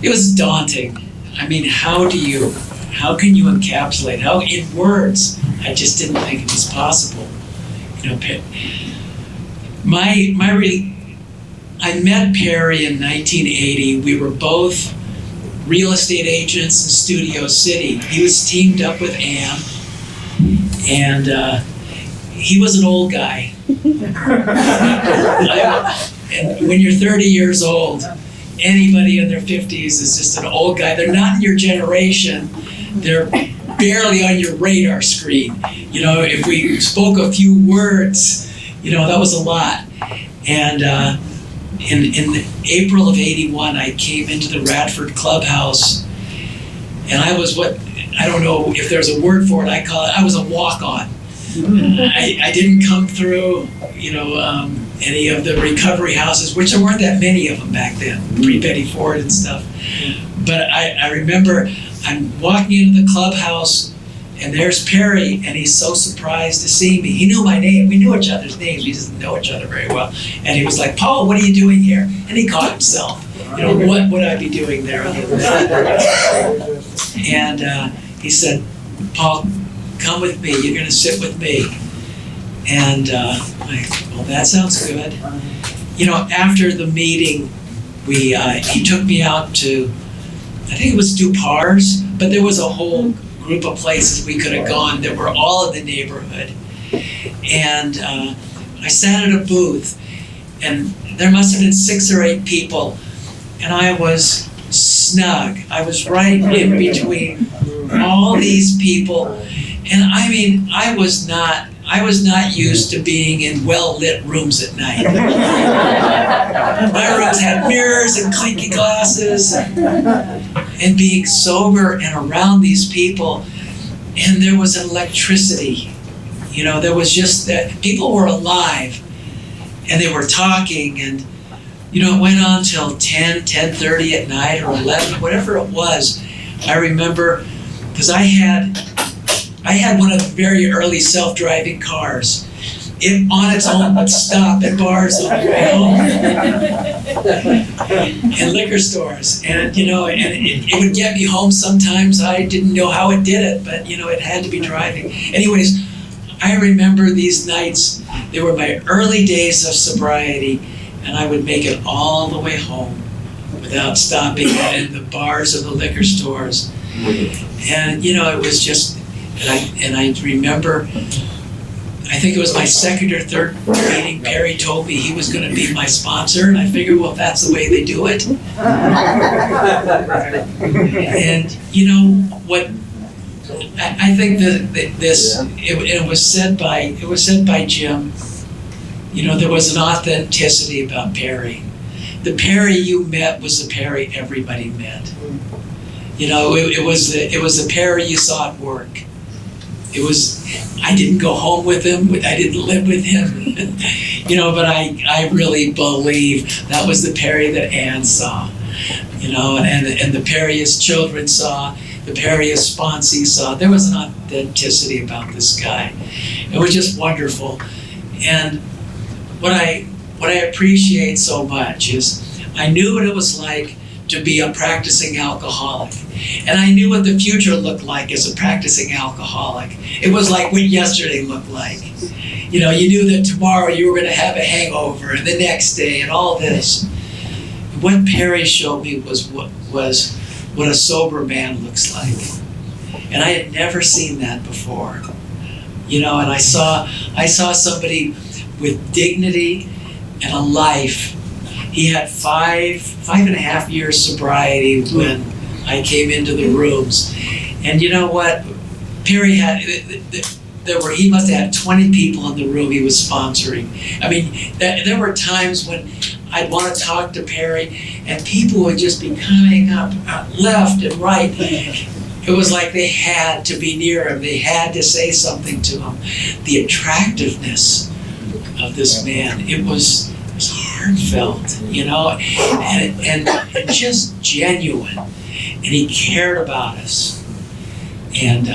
it was daunting. I mean, how can you encapsulate, in words? I just didn't think it was possible. I met Perry in 1980. We were both real estate agents in Studio City. He was teamed up with Ann, and he was an old guy. And when you're 30 years old, anybody in their 50s is just an old guy. They're not in your generation. They're barely on your radar screen. If we spoke a few words, that was a lot. And in April of '81, I came into the Radford Clubhouse, and I was I don't know if there's a word for it, I was a walk-on. I didn't come through, any of the recovery houses, which there weren't that many of them back then, pre-Betty Ford and stuff. But I remember I'm walking into the clubhouse, And there's Perry, and he's so surprised to see me. He knew my name. We knew each other's names. We didn't know each other very well. And he was like, Paul, what are you doing here? And he caught himself. What would I be doing there? And he said, Paul, come with me. You're going to sit with me. And well, that sounds good. After the meeting, he took me out to, I think it was Dupar's, but there was a whole group of places we could have gone that were all in the neighborhood. And I sat at a booth, and there must have been 6 or 8 people, and I was snug. I was right in between all these people, and I mean, I was not used to being in well-lit rooms at night. My rooms had mirrors and clinky glasses, and being sober and around these people, and there was an electricity. There was just that people were alive, and they were talking, and it went on till 10:30 at night, or 11, whatever it was. I remember, because I had one of the very early self-driving cars. It on its own would stop at bars on the way home and liquor stores, and it would get me home sometimes. I didn't know how it did it, but it had to be driving. Anyways, I remember these nights. They were my early days of sobriety, and I would make it all the way home without stopping in the bars or the liquor stores. And it was just, and I remember, I think it was my second or third meeting, Perry told me he was going to be my sponsor, and I figured, well, if that's the way they do it. And what, I think that it was said by Jim, there was an authenticity about Perry. The Perry you met was the Perry everybody met. It was the Perry you saw at work. I didn't go home with him, I didn't live with him, but I really believe that was the Perry that Ann saw, and the Perry his children saw, the Perry his sponsee saw. There was an authenticity about this guy. It was just wonderful. And what I appreciate so much is I knew what it was like to be a practicing alcoholic. And I knew what the future looked like as a practicing alcoholic. It was like what yesterday looked like. You knew that tomorrow you were going to have a hangover, and the next day, and all this. What Perry showed me was what a sober man looks like. And I had never seen that before. And I saw somebody with dignity and a life. He had 5.5 years sobriety when I came into the rooms. And you know what? Perry had, he must have had 20 people in the room he was sponsoring. I mean, there were times when I'd want to talk to Perry, and people would just be coming up left and right. It was like they had to be near him. They had to say something to him. The attractiveness of this man, it was heartfelt, and just genuine. And he cared about us. And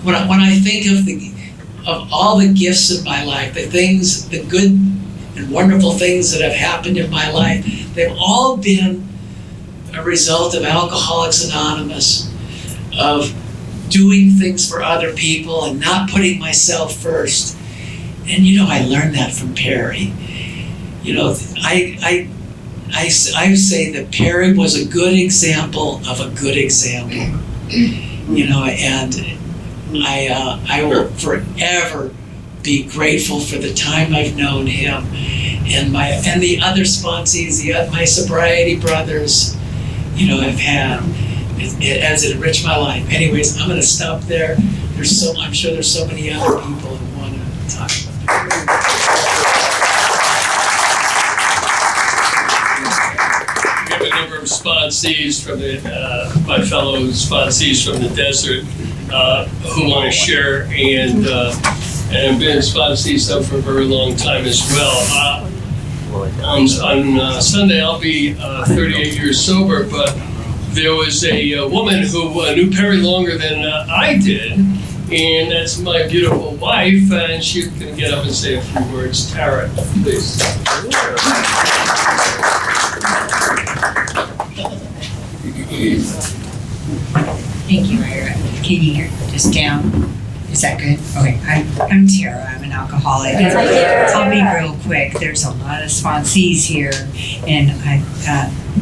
when I think of all the gifts in my life, the good and wonderful things that have happened in my life, they've all been a result of Alcoholics Anonymous, of doing things for other people and not putting myself first. And I learned that from Perry. I say that Perry was a good example of a good example. And I will forever be grateful for the time I've known him, and the other sponsees, my sobriety brothers, have had. It has enriched my life. Anyways, I'm going to stop there. I'm sure there's so many other people who want to talk about that. We have a number of sponsees from my fellow sponsees from the desert who want to share, and been sponsees them for a very long time as well. On Sunday, I'll be 38 years sober, but there was a woman who knew Perry longer than I did, and that's my beautiful wife, and she's going to get up and say a few words. Tara, please. Thank you, Ira. Can you hear? Just down. Is that good? Okay. I'm Tara. I'm an alcoholic. I'll be real quick. There's a lot of sponsees here, and I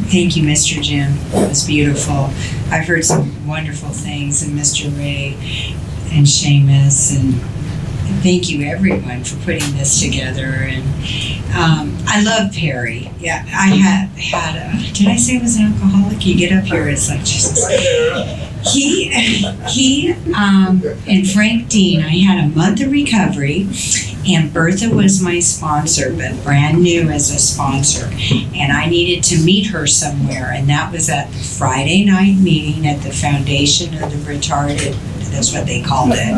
thank you, Mr. Jim. It was beautiful. I've heard some wonderful things, and Mr. Ray and Seamus, and thank you everyone for putting this together. And I love Perry. Yeah, I had did I say I was an alcoholic? You get up here, it's like Jesus. He and Frank Dean, I had a month of recovery, and Bertha was my sponsor, but brand new as a sponsor, and I needed to meet her somewhere, and that was at Friday night meeting at the Foundation of the Retarded. That's what they called it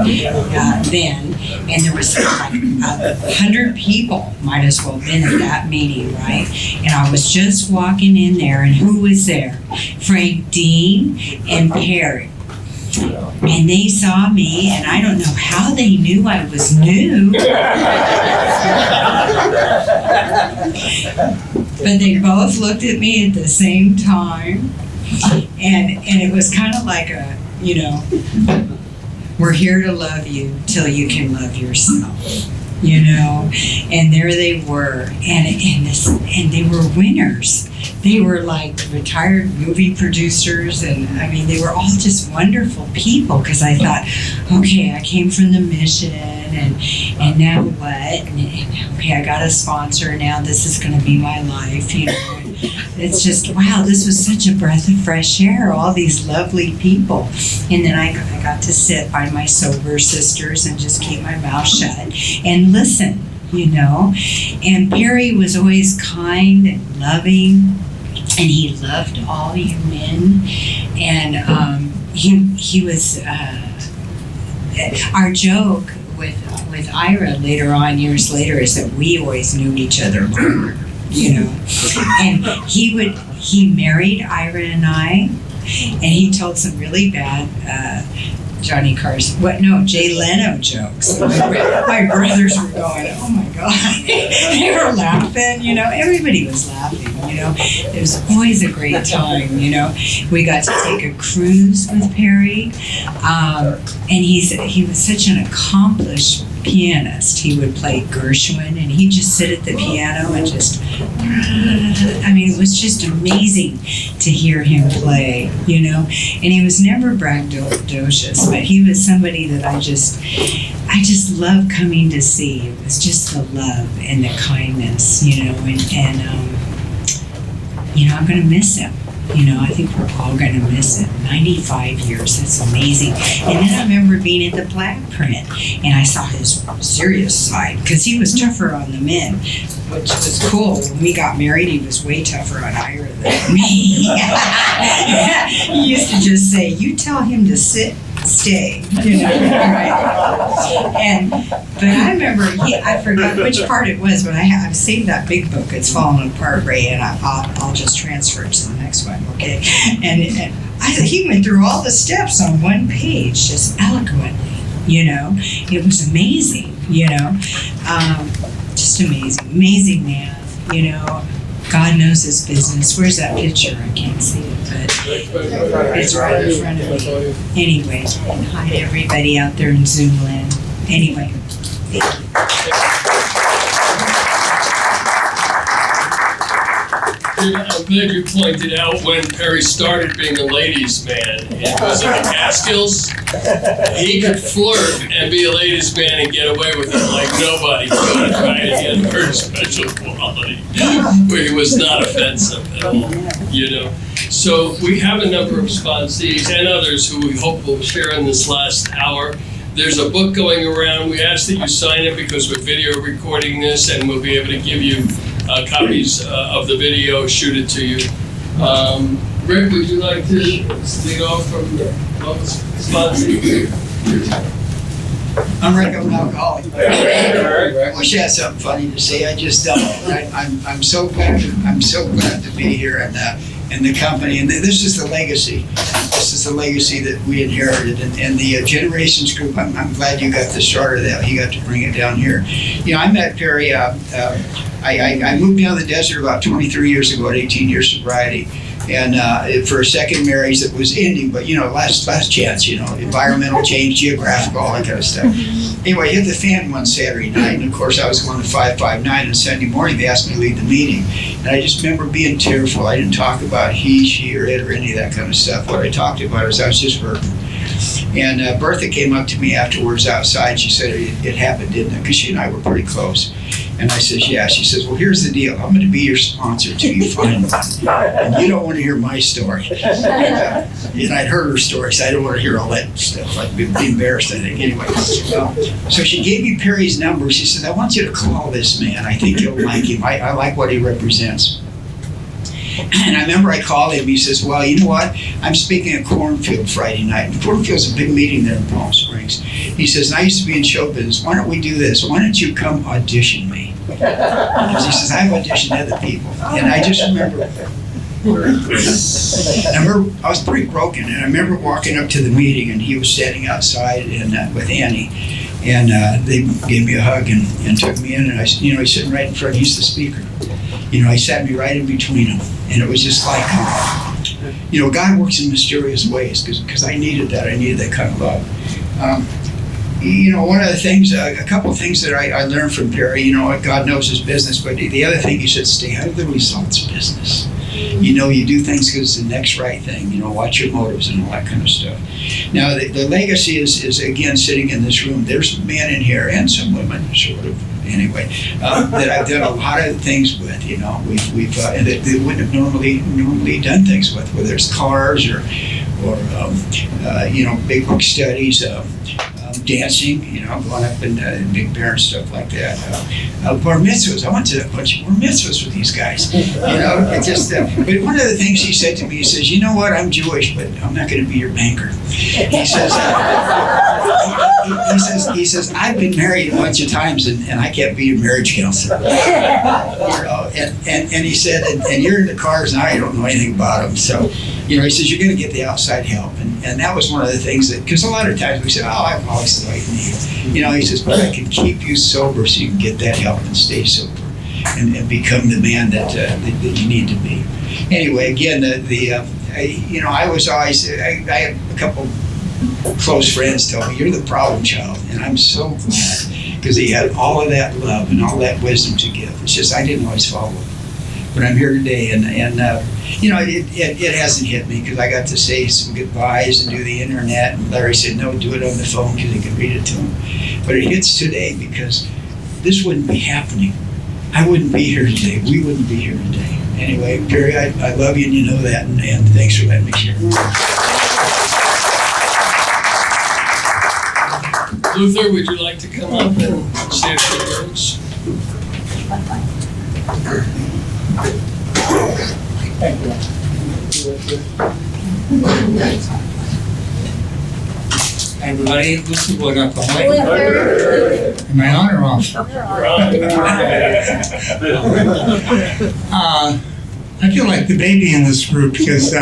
then, and there was like 100 people, might as well have been at that meeting, right? And I was just walking in there, and who was there? Frank Dean and Perry. And they saw me, and I don't know how they knew I was new. But they both looked at me at the same time. And it was kind of like a, you know, we're here to love you till you can love yourself. You know, and there they were, and they were winners. They were like retired movie producers, and I mean, they were all just wonderful people. Because I thought, okay, I came from the mission, and now what? And okay, I got a sponsor. Now this is going to be my life. You know, it's just wow. This was such a breath of fresh air. All these lovely people, and then I got to sit by my sober sisters and just keep my mouth shut and listen, you know. And Perry was always kind and loving, and he loved all you men. And he was our joke with Ira later on, years later, is that we always knew each other longer, you know. And he married Ira and I, and he told some really bad Johnny Carson, Jay Leno jokes. My brothers were going, oh my God. They were laughing, you know, everybody was laughing, you know. It was always a great time, you know. We got to take a cruise with Perry, and he was such an accomplished pianist. He would play Gershwin, and he'd just sit at the piano and just, I mean, it was just amazing to hear him play, you know. And he was never braggadocious, but he was somebody that I just loved coming to see. It was just the love and the kindness, you know, and you know, I'm going to miss him. You know, I think we're all going to miss him. 95 years, that's amazing. And then I remember being at the Black Print, and I saw his serious side, because he was tougher on the men, which was cool. When we got married, he was way tougher on Ira than me. He used to just say, you tell him to stay, you know, right? But I remember, I forgot which part it was, but I've saved that big book. It's fallen apart, Ray, and I'll just transfer it to the next one, okay? And he went through all the steps on one page, just eloquently, you know? It was amazing, you know? Just amazing man, you know? God knows his business. Where's that picture? I can't see it, but it's right in front of me. Anyway, and hi to everybody out there in Zoom land. Anyway, thank you. I'm glad you pointed out when Perry started being a ladies' man. It was in the Catskills. He could flirt and be a ladies' man and get away with it like nobody could. Right? He had a very special quality where he was not offensive at all, you know. So we have a number of sponsees and others who we hope will share in this last hour. There's a book going around. We ask that you sign it because we're video recording this, and we'll be able to give you copies of the video, shoot it to you. Rick, would you like to lead off from the sponsee? I'm Rick, I'm an alcoholic. I wish I had something funny to say. I just don't. I'm so glad to be here, and and the company, and this is the legacy. This is the legacy that we inherited, and the Generations Group. I'm glad you got the start of that. He got to bring it down here. You know, I met Perry. I moved down the desert about 23 years ago at 18 years sobriety, and for a second marriage that was ending, but you know, last chance. You know, environmental change, geographical, all that kind of stuff. Anyway, I hit the fan one Saturday night, and of course I was going to 559, and Sunday morning they asked me to lead the meeting. And I just remember being tearful. I didn't talk about he, she, or it, or any of that kind of stuff. What I talked about is I was just hurting. And Bertha came up to me afterwards outside. She said, it happened, didn't it? Because she and I were pretty close. And I said, yeah. She says, well, here's the deal. I'm going to be your sponsor till you find one. And you don't want to hear my story. And I'd heard her story, so I don't want to hear all that stuff. I'd be embarrassed, I think. Anyway, so she gave me Perry's number. She said, I want you to call this man. I think you'll like him. I like what he represents. And I remember I called him. He says, well, you know what? I'm speaking at Cornfield Friday night. And Cornfield's a big meeting there in Palm Springs. He says, and I used to be in show business. Why don't we do this? Why don't you come audition me? Because he says, I've auditioned other people. And I just remember, I was pretty broken. And I remember walking up to the meeting, and he was standing outside and with Annie. And they gave me a hug and took me in. And he's sitting right in front. He's the speaker. You know, he sat me right in between them. And it was just like, you know, God works in mysterious ways because I needed that. I needed that kind of love. You know, one of the things, a couple of things that I learned from Perry, you know, God knows his business, but the other thing he said, stay out of the results business. You know, you do things because it's the next right thing. You know, watch your motives and all that kind of stuff. Now, the legacy is again, sitting in this room. There's men in here and some women, sort of. Anyway, that I've done a lot of things with, you know, we've and that they wouldn't have normally done things with, whether it's cars or you know, big book studies, dancing, you know, going up in Big Bear and stuff like that. Bar mitzvahs. I went to a bunch of bar mitzvahs with these guys. You know, it just. But one of the things he said to me, he says, "You know what? I'm Jewish, but I'm not going to be your banker." He says. He says, I've been married a bunch of times and I can't be your marriage counselor. You know, and he said, and you're into cars and I don't know anything about them. So, you know, he says, you're going to get the outside help. And that was one of the things that, because a lot of times we say, oh, I've always thought I need. You know, he says, but I can keep you sober so you can get that help and stay sober and become the man that you need to be. Anyway, again, you know, I was always, I had a couple close friends tell me, you're the problem child. And I'm so glad because he had all of that love and all that wisdom to give. It's just I didn't always follow it. But I'm here today and you know, it hasn't hit me because I got to say some goodbyes and do the internet. And Larry said, no, do it on the phone because he can read it to him. But it hits today because this wouldn't be happening. I wouldn't be here today. We wouldn't be here today. Anyway, Perry, I love you and you know that. And thanks for letting me share. Luther, would you like to come up and say a few words? Hi everybody, Luther Wood, alcoholic. Am I on or off? I feel like the baby in this group because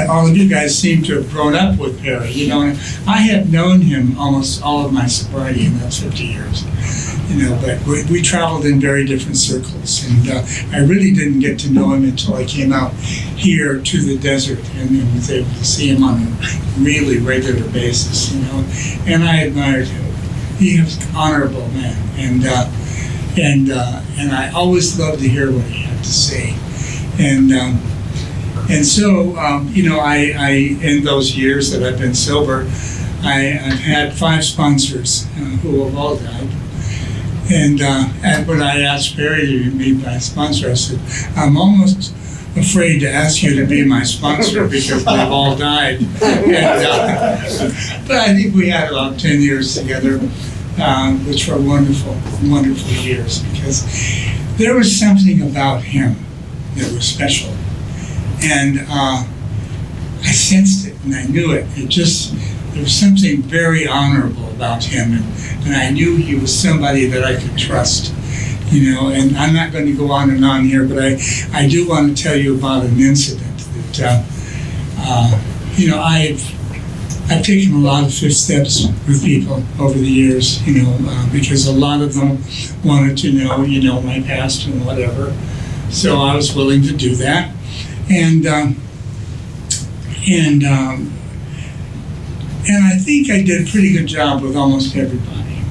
all of you guys seem to have grown up with Perry. You know, I have known him almost all of my sobriety, and that's 50 years. You know, but we traveled in very different circles, and I really didn't get to know him until I came out here to the desert and was able to see him on a really regular basis. You know, and I admired him. He was an honorable man, and I always loved to hear what he had to say. And so, you know, I in those years that I've been sober, I've had 5 sponsors who have all died. And when I asked Perry to be my sponsor, I said, I'm almost afraid to ask you to be my sponsor because they've all died. But I think we had about 10 years together, which were wonderful, wonderful years because there was something about him that was special. And I sensed it and I knew it. There was something very honorable about him, and I knew he was somebody that I could trust, you know. And I'm not going to go on and on here, but I do want to tell you about an incident But I've taken a lot of fifth steps with people over the years, because a lot of them wanted to know, my past and whatever. So I was willing to do that, and I think I did a pretty good job with almost everybody.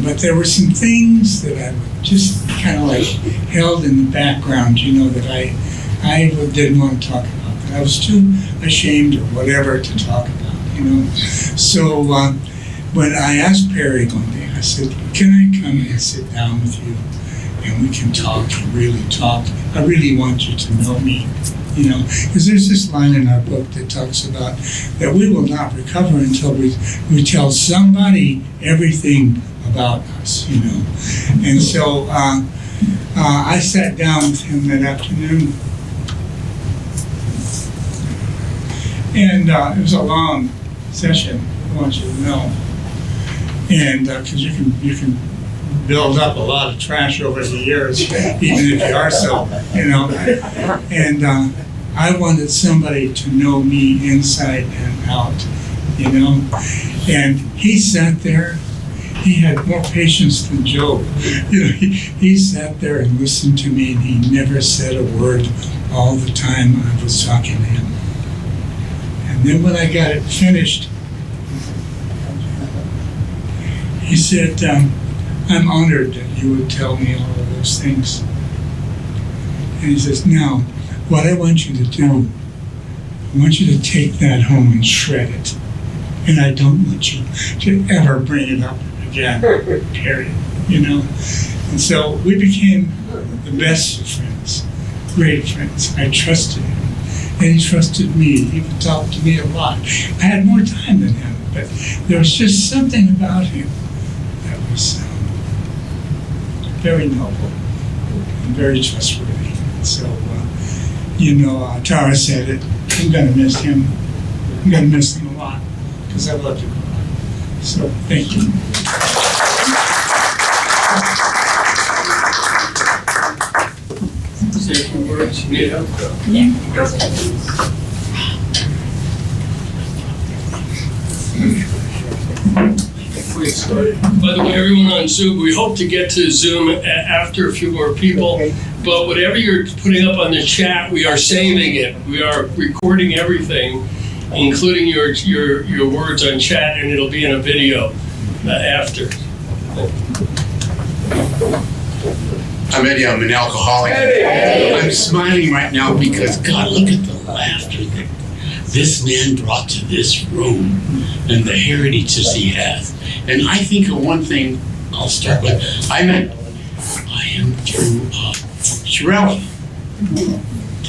But there were some things that I just kind of like held in the background, that I didn't want to talk about. That I was too ashamed or whatever to talk about. So when I asked Perry one day, I said, "Can I come and sit down with you and we can talk and really talk? I really want you to know me." Because there's this line in our book that talks about that we will not recover until we tell somebody everything about us, And so I sat down with him that afternoon, and it was a long session, I want you to know. And because you can build up a lot of trash over the years, even if you are so, And I wanted somebody to know me inside and out, And he sat there. He had more patience than Job. He sat there and listened to me, and he never said a word all the time I was talking to him. And then when I got it finished, he said, "I'm honored that you would tell me all of those things." And he says, "Now, what I want you to do, I want you to take that home and shred it. And I don't want you to ever bring it up again, period." And so we became the best of friends, great friends. I trusted him, and he trusted me. He would talk to me a lot. I had more time than him, but there was just something about him that was very noble and very trustworthy. So, Tara said it. I'm going to miss him. I'm going to miss him a lot because I loved him a lot. So, thank you. Say a few words. Yeah. By the way, everyone on Zoom, we hope to get to Zoom after a few more people. But whatever you're putting up on the chat, we are saving it. We are recording everything, including your words on chat, and it'll be in a video after. I'm Eddie. I'm an alcoholic. I'm smiling right now because, God, look at the laughter that this man brought to this room and the heritages he has. And I think of one thing I'll start with. I am through Shirella,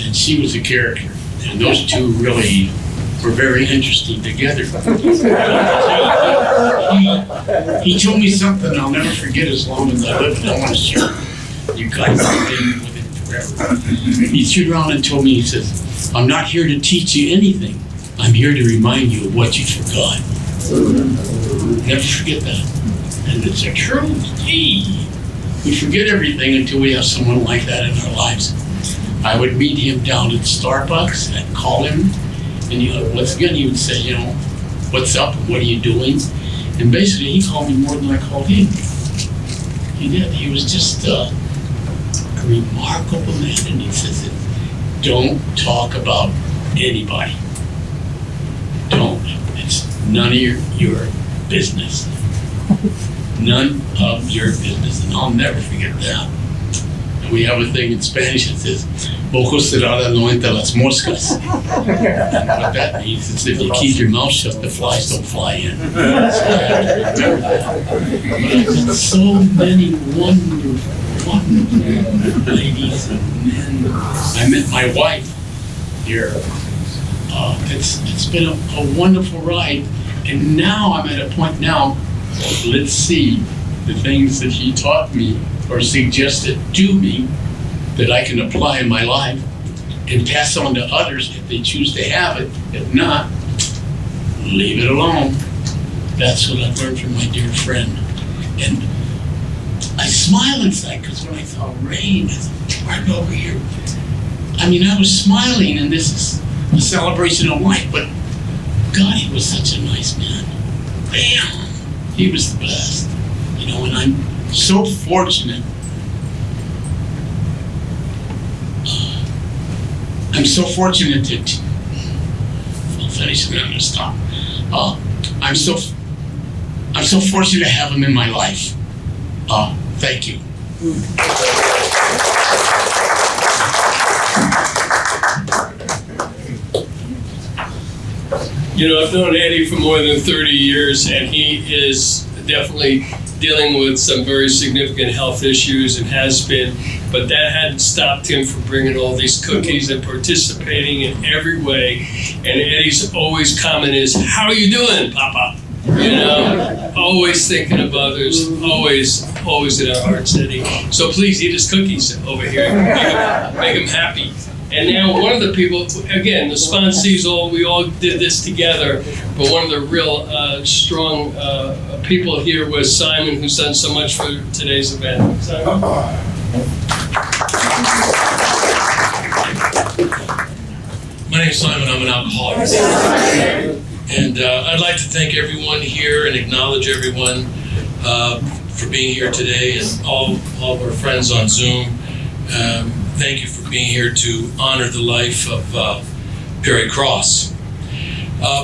and she was a character. And those two really were very interesting together. He told me something I'll never forget as long as I live, and I want to share it. You guys have been with it forever. He turned around and told me, he says, "I'm not here to teach you anything. I'm here to remind you of what you forgot." Never forget that. And it's a truth. Gee, we forget everything until we have someone like that in our lives. I would meet him down at Starbucks. I'd call him, and once again, he would say, "What's up? What are you doing?" And basically, he called me more than I called him. He did. He was just a remarkable man, and he says, "Don't talk about anybody. Don't. It's none of your business. None of your business." And I'll never forget that. And we have a thing in Spanish that says, "Boca cerrada no entra las moscas." And what that means is if you keep your mouth shut, the flies don't fly in. So I have to remember that. But I've met so many wonderful ladies and men. I met my wife here. It's been a wonderful ride, and now I'm at a point now. Let's see the things that he taught me or suggested to me that I can apply in my life and pass on to others if they choose to have it. If not, leave it alone. That's what I've learned from my dear friend. And I smile inside because when I saw Ray right over here, I was smiling, and this is a celebration of life, but God, he was such a nice man. Bam! He was the best. You know, and I'm so fortunate. I'm so fortunate to I'll finish and then I'm gonna stop. I'm so fortunate to have him in my life. Thank you. You know, I've known Eddie for more than 30 years, and he is definitely dealing with some very significant health issues and has been, but that hadn't stopped him from bringing all these cookies and participating in every way. And Eddie's always comment is, "How are you doing, Papa?" You know, always thinking of others, always in our hearts, Eddie. So please eat his cookies over here, make him happy. And now one of the people, again, the sponsees, we all did this together, but one of the real strong people here was Simon, who's done so much for today's event. Simon? My name's Simon, I'm an alcoholic. And I'd like to thank everyone here and acknowledge everyone for being here today, and all of our friends on Zoom. Thank you for being here to honor the life of Perry Cross.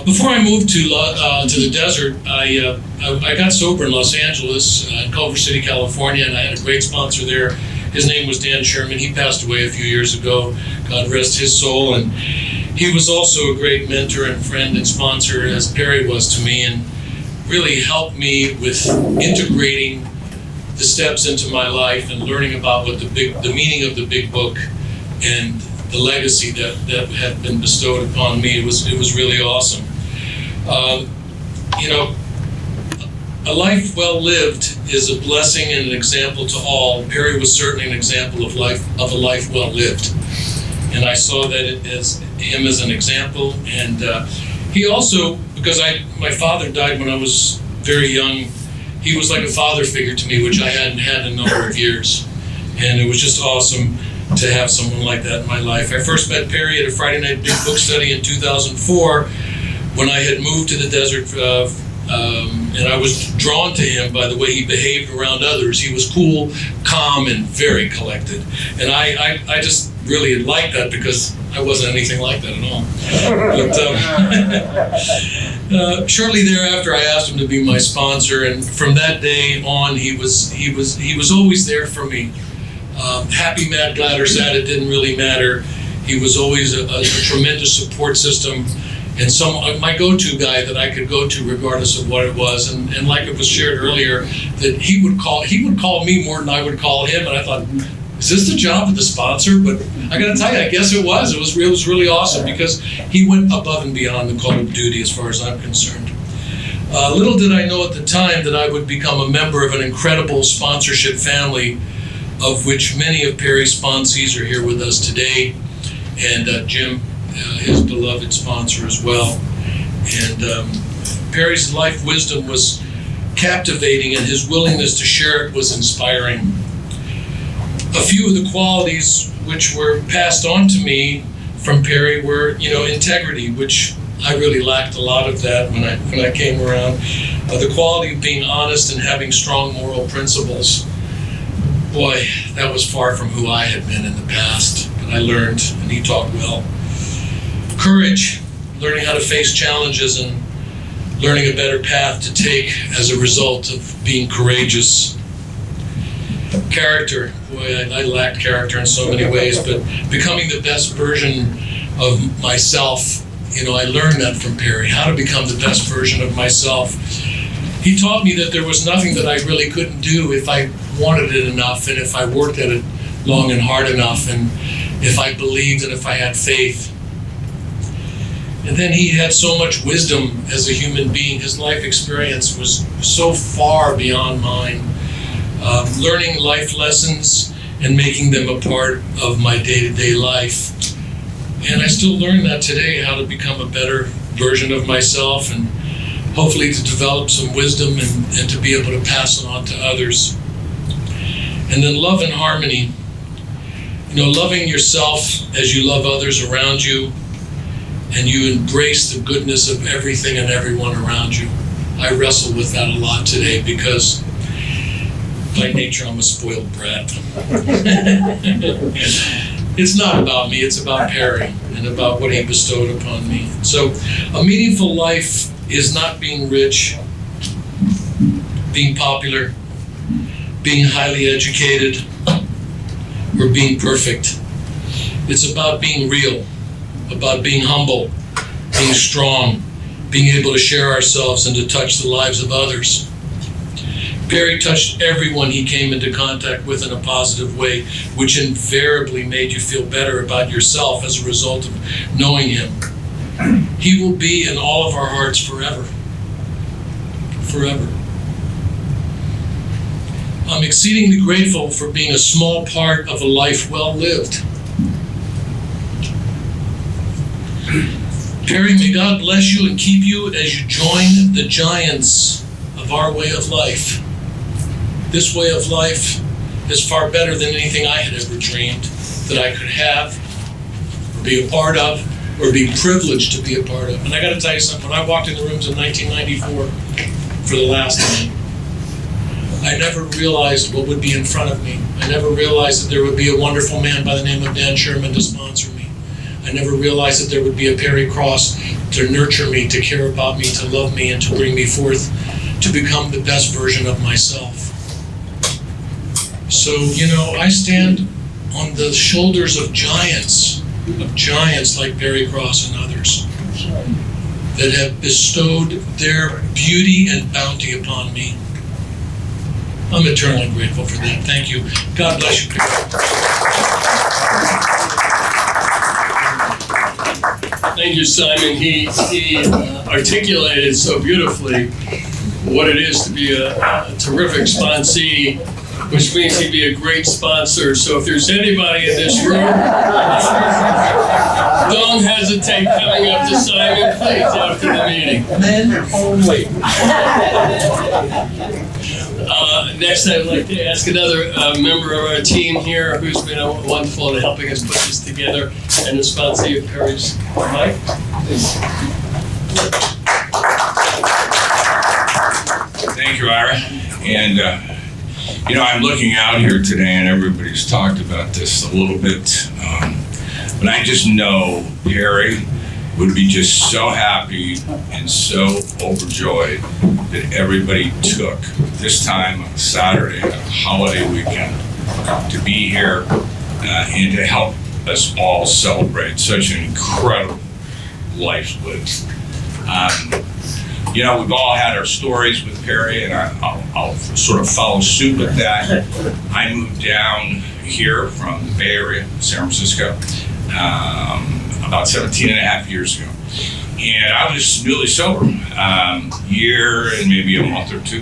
Before I moved to the desert, I got sober in Los Angeles, in Culver City, California, and I had a great sponsor there. His name was Dan Sherman. He passed away a few years ago. God rest his soul. And he was also a great mentor and friend and sponsor, as Perry was to me, and really helped me with integrating the steps into my life and learning about what the meaning of the big book and the legacy that had been bestowed upon me. It was really awesome. You know, a life well lived is a blessing and an example to all. Perry was certainly an example of a life well lived, and I saw that as an example. And he also, because my father died when I was very young. He was like a father figure to me, which I hadn't had in a number of years. And it was just awesome to have someone like that in my life. I first met Perry at a Friday night big book study in 2004 when I had moved to the desert, and I was drawn to him by the way he behaved around others. He was cool, calm, and very collected. And I just really liked that because I wasn't anything like that at all. But shortly thereafter, I asked him to be my sponsor, and from that day on, he was always there for me. Happy, mad, glad, or sad, it didn't really matter. He was always a tremendous support system, and my go-to guy that I could go to regardless of what it was. And like it was shared earlier, that he would call me more than I would call him, and I thought, is this the job of the sponsor? But I got to tell you, I guess it was. It was really awesome because he went above and beyond the call of duty as far as I'm concerned. Little did I know at the time that I would become a member of an incredible sponsorship family, of which many of Perry's sponsees are here with us today, and Jim, his beloved sponsor as well. And Perry's life wisdom was captivating, and his willingness to share it was inspiring. A few of the qualities which were passed on to me from Perry were, integrity, which I really lacked a lot of that when I came around. The quality of being honest and having strong moral principles. Boy, that was far from who I had been in the past, but I learned, and he taught well. Courage, learning how to face challenges and learning a better path to take as a result of being courageous. Character, boy, I lacked character in so many ways, but becoming the best version of myself, I learned that from Perry, how to become the best version of myself. He taught me that there was nothing that I really couldn't do if I wanted it enough, and if I worked at it long and hard enough, and if I believed and if I had faith. And then he had so much wisdom as a human being. His life experience was so far beyond mine. Learning life lessons and making them a part of my day-to-day life. And I still learn that today, how to become a better version of myself, and hopefully to develop some wisdom and to be able to pass it on to others. And then love and harmony. Loving yourself as you love others around you, and you embrace the goodness of everything and everyone around you. I wrestle with that a lot today because by nature I'm a spoiled brat. It's not about me, it's about Perry and about what he bestowed upon me. So a meaningful life is not being rich, being popular, being highly educated, or being perfect. It's about being real, about being humble, being strong, being able to share ourselves and to touch the lives of others. Perry touched everyone he came into contact with in a positive way, which invariably made you feel better about yourself as a result of knowing him. He will be in all of our hearts forever. Forever. I'm exceedingly grateful for being a small part of a life well lived. Perry, may God bless you and keep you as you join the giants of our way of life. This way of life is far better than anything I had ever dreamed that I could have, or be a part of, or be privileged to be a part of. And I gotta tell you something, when I walked in the rooms in 1994 for the last time, I never realized what would be in front of me. I never realized that there would be a wonderful man by the name of Dan Sherman to sponsor me. I never realized that there would be a Perry Cross to nurture me, to care about me, to love me, and to bring me forth to become the best version of myself. So, I stand on the shoulders of giants like Perry Cross and others that have bestowed their beauty and bounty upon me. I'm eternally grateful for that. Thank you. God bless you, Perry. Thank you, Simon. He articulated so beautifully what it is to be a terrific sponsee, which means he'd be a great sponsor. So if there's anybody in this room, don't hesitate coming up to Simon, please, after the meeting. Men only. Next, I'd like to ask another member of our team here who's been wonderful in helping us put this together, and the sponsee of Perry's, Mike, please. Thank you, Ira. And, I'm looking out here today and everybody's talked about this a little bit. But I just know Perry would be just so happy and so overjoyed that everybody took this time on Saturday, a holiday weekend, to be here and to help us all celebrate such an incredible life lived. We've all had our stories with Perry, and I'll sort of follow suit with that. I moved down here from the Bay Area, San Francisco, about 17 and a half years ago. And I was newly sober, year and maybe a month or two.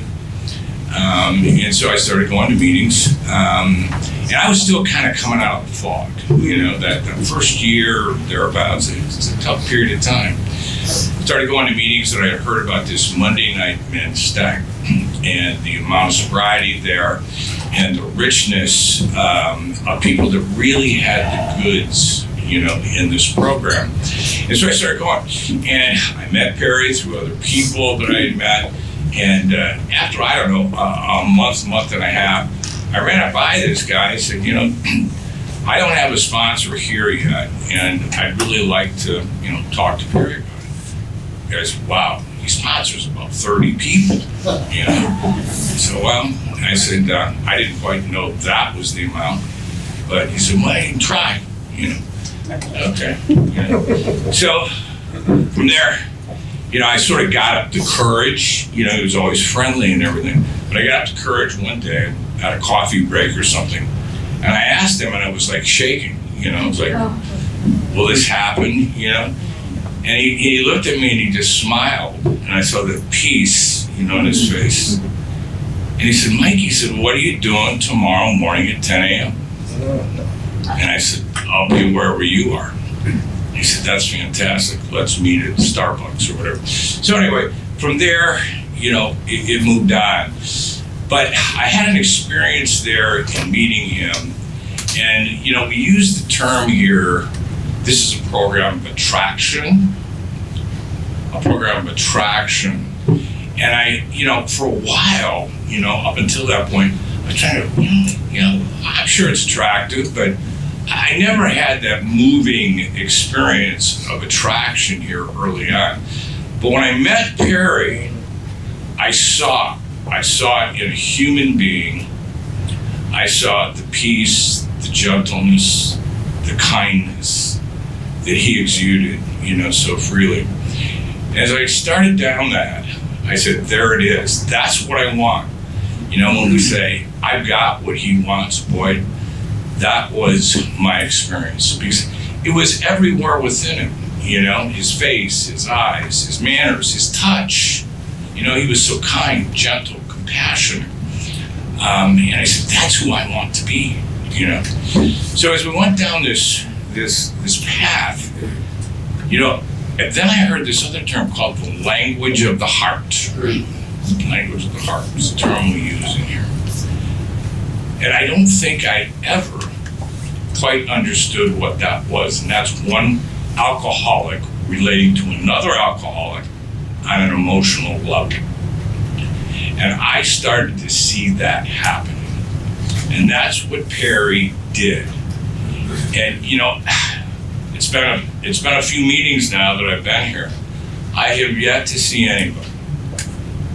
And so I started going to meetings, and I was still kind of coming out of the fog. That first year, thereabouts, it's a tough period of time. Started going to meetings that I had heard about this Monday night men's stack and the amount of sobriety there and the richness of people that really had the goods, in this program. And so I started going, and I met Perry through other people that I had met. And after, I don't know, a month and a half, I ran up by this guy and said, I don't have a sponsor here yet, and I'd really like to, talk to Perry about it. The guy said, wow, he sponsors about 30 people, So, I said, I didn't quite know that was the amount, but he said, well, you can try, Okay. So, from there, I sort of got up the courage, he was always friendly and everything, but I got up the courage one day at a coffee break or something, and I asked him, and I was like shaking, I was like, will this happen, And he looked at me and he just smiled, and I saw the peace, in his face. And he said, Mike, what are you doing tomorrow morning at 10 a.m.? And I said, I'll be wherever you are. He said, that's fantastic. Let's meet at Starbucks or whatever. So anyway, from there, it moved on. But I had an experience there in meeting him. And, we use the term here this is a program of attraction. A program of attraction. And I, for a while, up until that point, I tried to, I'm sure it's attractive, but I never had that moving experience of attraction here early on. But when I met Perry, I saw it in a human being. I saw the peace, the gentleness, the kindness that he exuded, so freely. As I started down that, I said, there it is. That's what I want. When we say, I've got what he wants, boy, that was my experience. Because it was everywhere within him, his face, his eyes, his manners, his touch. He was so kind, gentle, compassionate. And I said, that's who I want to be, So as we went down this path, and then I heard this other term called the language of the heart. Language of the heart is a term we use in here. And I don't think I ever quite understood what that was. And that's one alcoholic relating to another alcoholic on an emotional level. And I started to see that happening. And that's what Perry did. And it's been a few meetings now that I've been here. I have yet to see anybody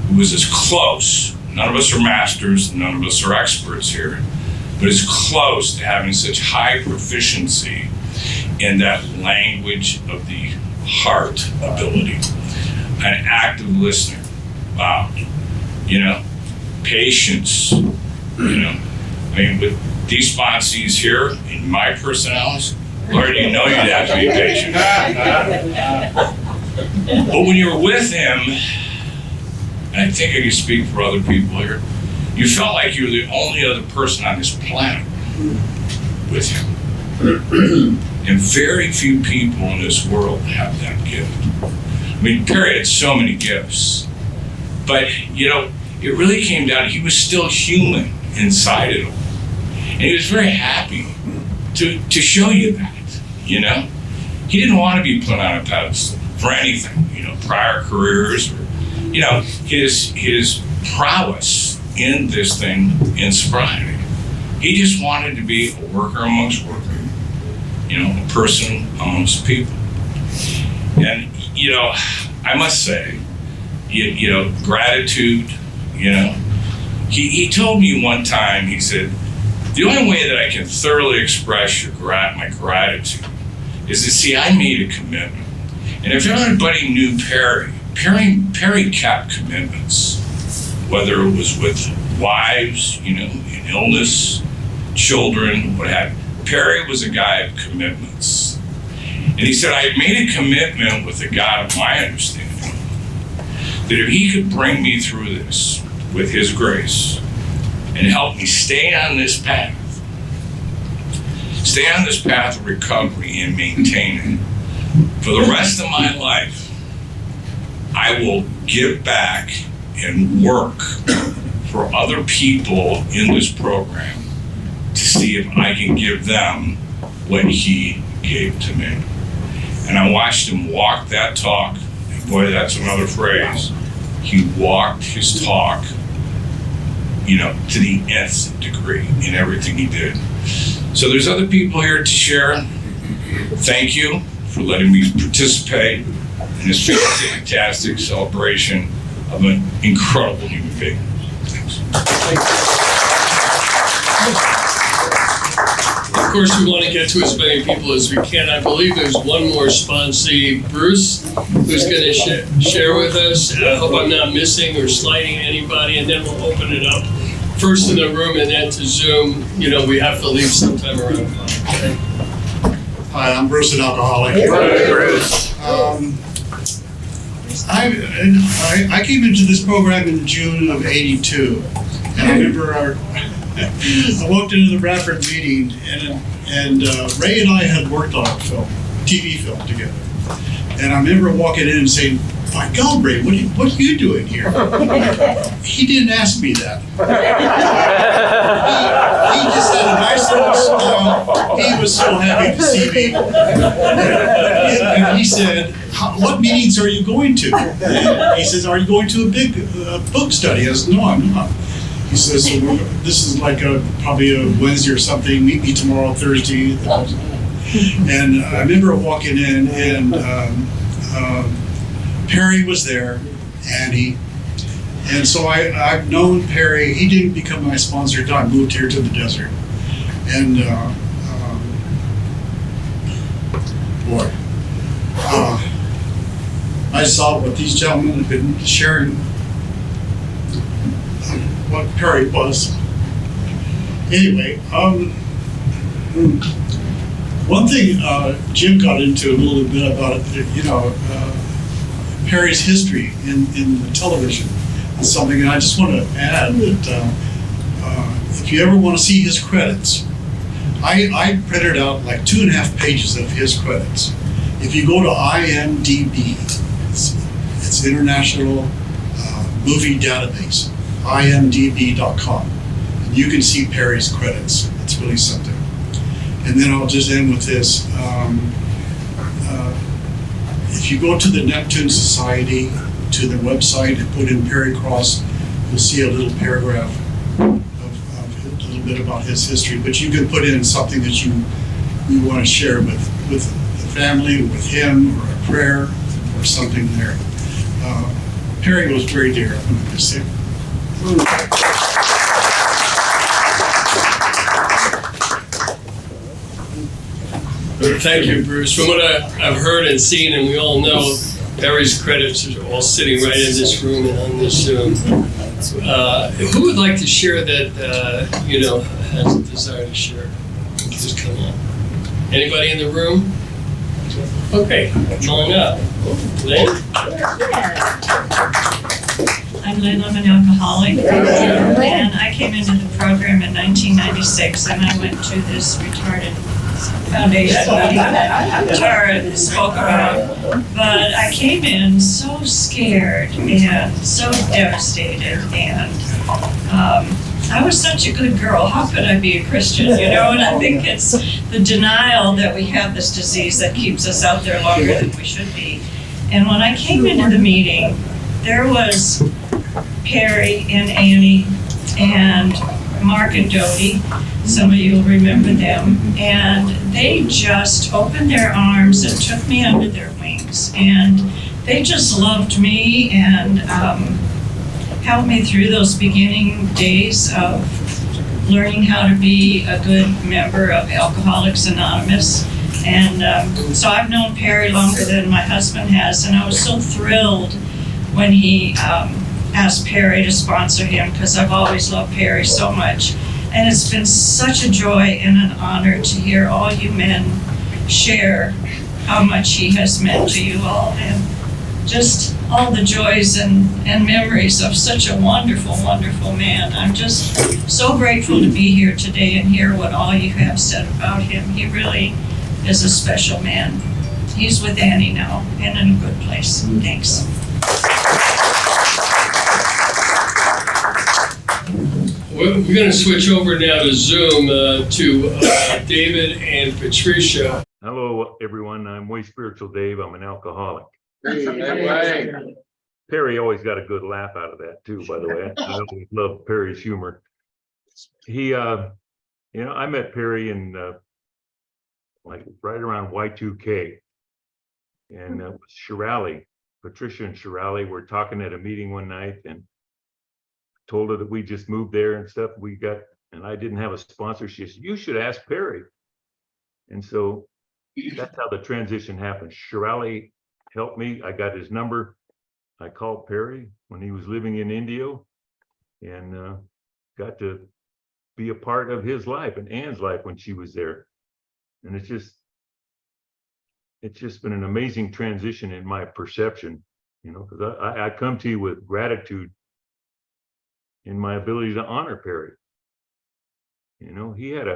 who was as close. None of us are masters, none of us are experts here, but as close to having such high proficiency in that language of the heart ability. An active listener. Wow. Patience. With these sponsees here, in my personalities, Lord, you'd have to be patient. But when you're with him, and I think I can speak for other people here, you felt like you were the only other person on this planet with him. And very few people in this world have that gift. Perry had so many gifts. But, it really came down, he was still human inside it all. And he was very happy to show you that, He didn't want to be put on a pedestal for anything, prior careers or, his prowess in this thing in sobriety. He just wanted to be a worker amongst workers, a person amongst people. And, I must say, gratitude, he told me one time, he said, the only way that I can thoroughly express my gratitude is to see I made a commitment. And if everybody knew Perry kept commitments, whether it was with wives, in illness, children, what have you. Perry was a guy of commitments. And he said, I made a commitment with the God of my understanding that if he could bring me through this with his grace and help me stay on this path of recovery and maintain it for the rest of my life, I will give back and work for other people in this program to see if I can give them what he gave to me. And I watched him walk that talk, and boy, that's another phrase. He walked his talk, to the nth degree in everything he did. So there's other people here to share. Thank you for letting me participate in this fantastic celebration of an incredible human being. Thanks. Of course, we want to get to as many people as we can. I believe there's one more sponsee, Bruce, who's going to share with us. I hope I'm not missing or slighting anybody, and then we'll open it up. First in the room and then to Zoom. We have to leave sometime around 5. Okay? Hi, I'm Bruce, an alcoholic. Hey, Bruce. I came into this program in June of '82, and I remember I walked into the Bradford meeting, and Ray and I had worked on a TV film together. And I remember walking in and saying, "My God, Ray, what are you doing here?" He didn't ask me that. just had a nice little smile. He was so happy to see me. And he said, what meetings are you going to? And he says, are you going to a big book study? I said, no, I'm not. He says, so this is like probably a Wednesday or something. Meet me tomorrow, Thursday. And I remember walking in, and Perry was there, Annie. And so I've known Perry. He didn't become my sponsor until I moved here to the desert. And boy, I saw what these gentlemen have been sharing, what Perry was. Anyway, one thing Jim got into a little bit about it, Perry's history in the television is something, and I just want to add that if you ever want to see his credits, I printed out like 2.5 pages of his credits. If you go to IMDb, it's International Movie Database, imdb.com, and you can see Perry's credits. It's really something. And then I'll just end with this. If you go to the Neptune Society, to their website, and put in Perry Cross, you'll see a little paragraph of a little bit about his history. But you can put in something that you want to share with the family, with him, or a prayer, or something there. Perry was very dear, I'm going to say. Thank you, Bruce. From what I've heard and seen, and we all know, Perry's credits are all sitting right in this room and on this Zoom. Who would like to share that, has a desire to share? Just come on. Anybody in the room? Okay, come on up. Lynn? I'm Lynn, I'm an alcoholic, and I came into the program in 1996, and I went to this retarded foundation meeting that Tara spoke about, but I came in so scared and so devastated, and I was such a good girl. How could I be a Christian, And I think it's the denial that we have this disease that keeps us out there longer than we should be. And when I came into the meeting, there was Perry and Annie and Mark and Dodie. Some of you will remember them. And they just opened their arms and took me under their wings. And they just loved me and helped me through those beginning days of learning how to be a good member of Alcoholics Anonymous. And so I've known Perry longer than my husband has, and I was so thrilled when he asked Perry to sponsor him, because I've always loved Perry so much. And it's been such a joy and an honor to hear all you men share how much he has meant to you all, and just all the joys and memories of such a wonderful, wonderful man. I'm just so grateful to be here today and hear what all you have said about him. He really is a special man. He's with Annie now and in a good place. Thanks. We're going to switch over now to Zoom to David and Patricia. Hello, everyone. I'm Way Spiritual Dave. I'm an alcoholic. Hey. Perry always got a good laugh out of that, too, by the way. I always love Perry's humor. He, I met Perry in like right around Y2K. And Shirali, Patricia and Shirali were talking at a meeting one night, and told her that we just moved there and stuff. And I didn't have a sponsor. She said, you should ask Perry. And so that's how the transition happened. Shirali helped me. I got his number. I called Perry when he was living in India, and got to be a part of his life and Ann's life when she was there. And it's just been an amazing transition in my perception, because I come to you with gratitude in my ability to honor Perry. He had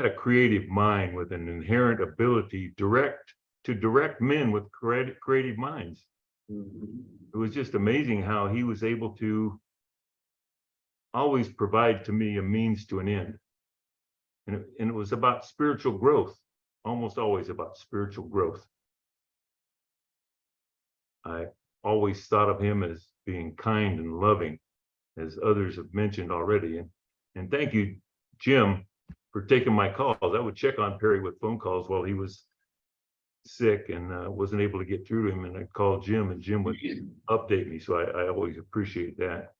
a creative mind with an inherent ability to direct men with creative minds. It was just amazing how he was able to always provide to me a means to an end. And it was about spiritual growth, almost always about spiritual growth. I always thought of him as being kind and loving, as others have mentioned already. And thank you, Jim, for taking my calls. I would check on Perry with phone calls while he was sick and wasn't able to get through to him. And I'd call Jim and Jim would update me. So I always appreciate that.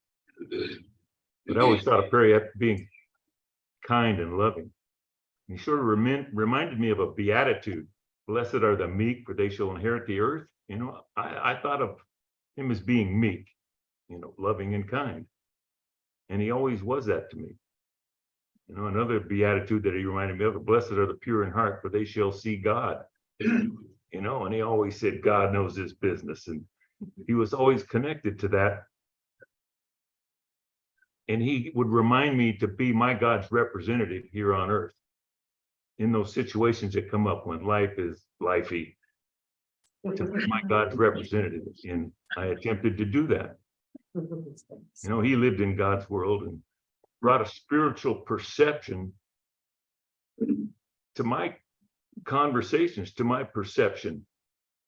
But I always thought of Perry as being kind and loving. He sort of reminded me of a beatitude. Blessed are the meek, for they shall inherit the earth. You know, I thought of him as being meek, you know, loving and kind. And he always was that to me. You know, another beatitude that he reminded me of, blessed are the pure in heart, for they shall see God. You know, and he always said, God knows his business. And he was always connected to that. And he would remind me to be my God's representative here on earth in those situations that come up when life is lifey, to be my God's representative. And I attempted to do that. You know, he lived in God's world and brought a spiritual perception to my conversations, to my perception.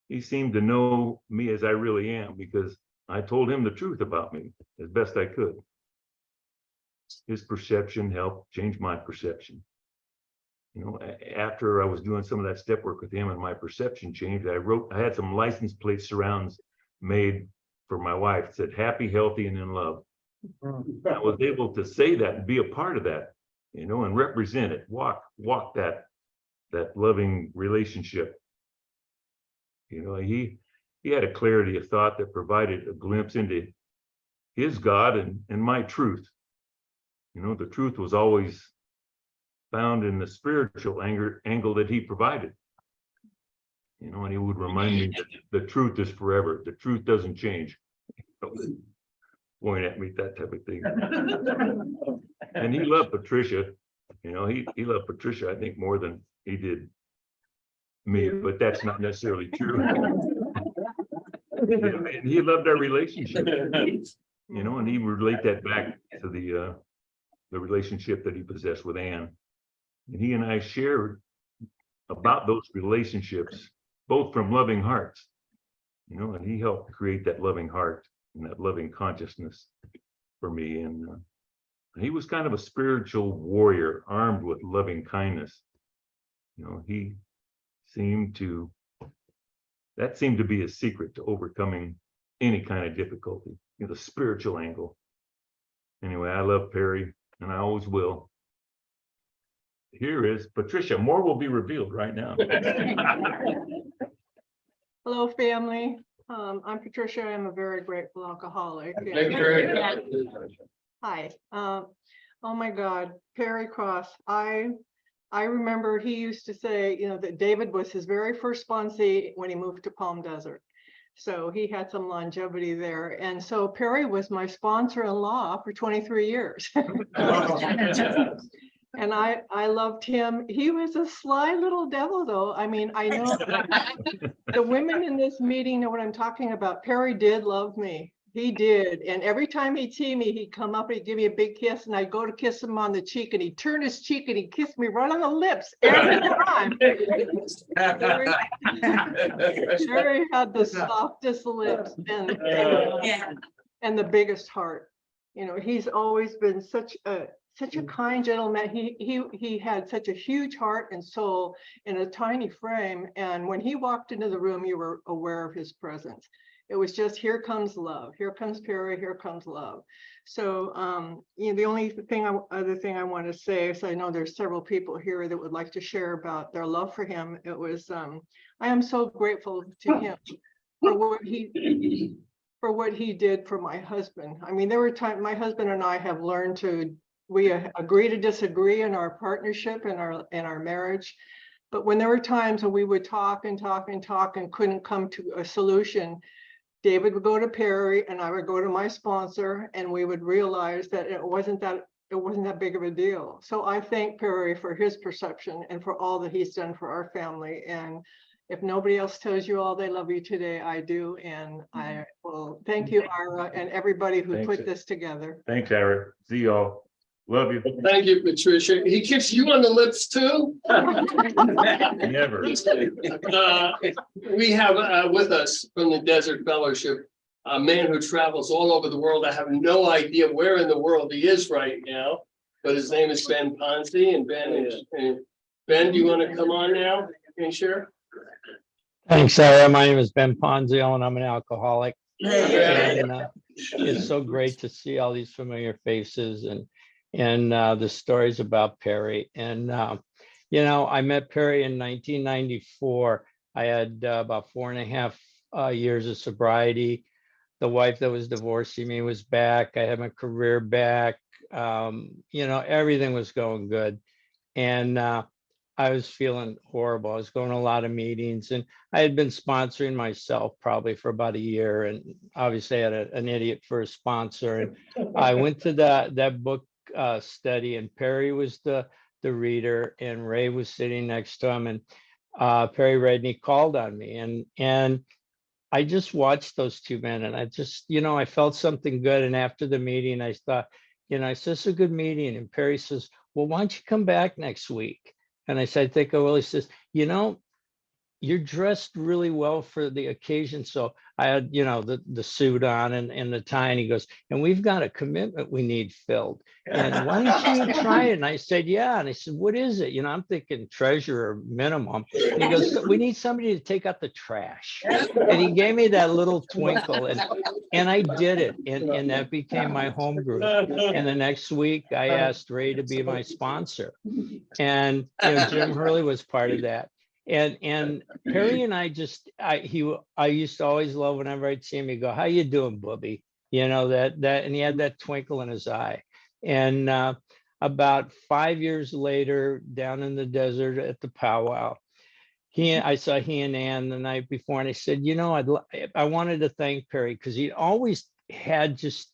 He seemed to know me as I really am because I told him the truth about me as best I could. His perception helped change my perception. You know, after I was doing some of that step work with him and my perception changed, I had some license plate surrounds made for my wife that said happy, healthy, and in love. I was able to say that and be a part of that, you know, and represent it, walk that loving relationship. You know, he had a clarity of thought that provided a glimpse into his God and my truth. You know, the truth was always found in the spiritual angle that he provided. You know, and he would remind me that the truth is forever. The truth doesn't change. Point at me, that type of thing. And he loved Patricia. You know, he loved Patricia, I think, more than he did me, but that's not necessarily true. You know, and he loved our relationship. You know, and he would relate that back to the relationship that he possessed with Anne. And he and I shared about those relationships, both from loving hearts, you know, and he helped create that loving heart and that loving consciousness for me. And he was kind of a spiritual warrior armed with loving kindness. You know, that seemed to be a secret to overcoming any kind of difficulty, you know, the spiritual angle. Anyway, I love Perry and I always will. Here is Patricia. More will be revealed right now. Hello, family. I'm Patricia. I'm a very grateful alcoholic. Hi. Oh my God, Perry Cross. I remember he used to say, you know, that David was his very first sponsee when he moved to Palm Desert. So he had some longevity there. And so Perry was my sponsor-in-law for 23 years. And I loved him. He was a sly little devil, though. I mean, I know the women in this meeting know what I'm talking about. Perry did love me. He did. And every time he'd see me, he'd come up and he'd give me a big kiss. And I'd go to kiss him on the cheek and he'd turn his cheek and he'd kiss me right on the lips every time. Perry had the softest lips and the biggest heart. You know, he's always been such a kind gentleman. He had such a huge heart and soul in a tiny frame. And when he walked into the room, you were aware of his presence. It was just, here comes love. Here comes Perry. Here comes love. So, you know, the only other thing I want to say is I know there's several people here that would like to share about their love for him. It was, I am so grateful to him for what he did for my husband. I mean, there were times my husband and I have learned we agree to disagree in our partnership and our marriage. But when there were times when we would talk and couldn't come to a solution, David would go to Perry and I would go to my sponsor, and we would realize that it wasn't that big of a deal. So I thank Perry for his perception and for all that he's done for our family. And if nobody else tells you all they love you today, I do. And I will thank you, Ira, and everybody who put this together. Thanks, Ira. See y'all. Love you. Thank you, Patricia. He kissed you on the lips too? Never. We have with us from the Desert Fellowship, a man who travels all over the world. I have no idea where in the world he is right now, but his name is Ben Ponzi, and Ben, do you want to come on now and share? Thanks, Sarah. My name is Ben Ponzio, and I'm an alcoholic. And it's so great to see all these familiar faces and the stories about Perry. And you know, I met Perry in 1994. I had about 4.5 years of sobriety. The wife that was divorcing me was back. I had my career back. You know, everything was going good. And I was feeling horrible. I was going to a lot of meetings, and I had been sponsoring myself probably for about a year, and obviously I had an idiot for a sponsor. And I went to that book study, and Perry was the reader, and Ray was sitting next to him, and Perry read, and he called on me, and I just watched those two men, and I just, you know, I felt something good. And after the meeting, I thought, you know, it's just a good meeting. And Perry says, well, why don't you come back next week? And I said, I think I will. He says, you know, you're dressed really well for the occasion. So I had, you know, the suit on and the tie, and he goes, and we've got a commitment we need filled. And why don't you try it? And I said, yeah. And I said, what is it? You know, I'm thinking treasurer minimum. And he goes, we need somebody to take out the trash. And he gave me that little twinkle, and I did it. And that became my home group. And the next week I asked Ray to be my sponsor. And you know, Jim Hurley was part of that. And Perry and I used to always love whenever I'd see him, he'd go, how you doing, Bubby? You know, that, and he had that twinkle in his eye. And about 5 years later, down in the desert at the powwow, I saw he and Ann the night before, and I said, you know, I wanted to thank Perry, because he always had just,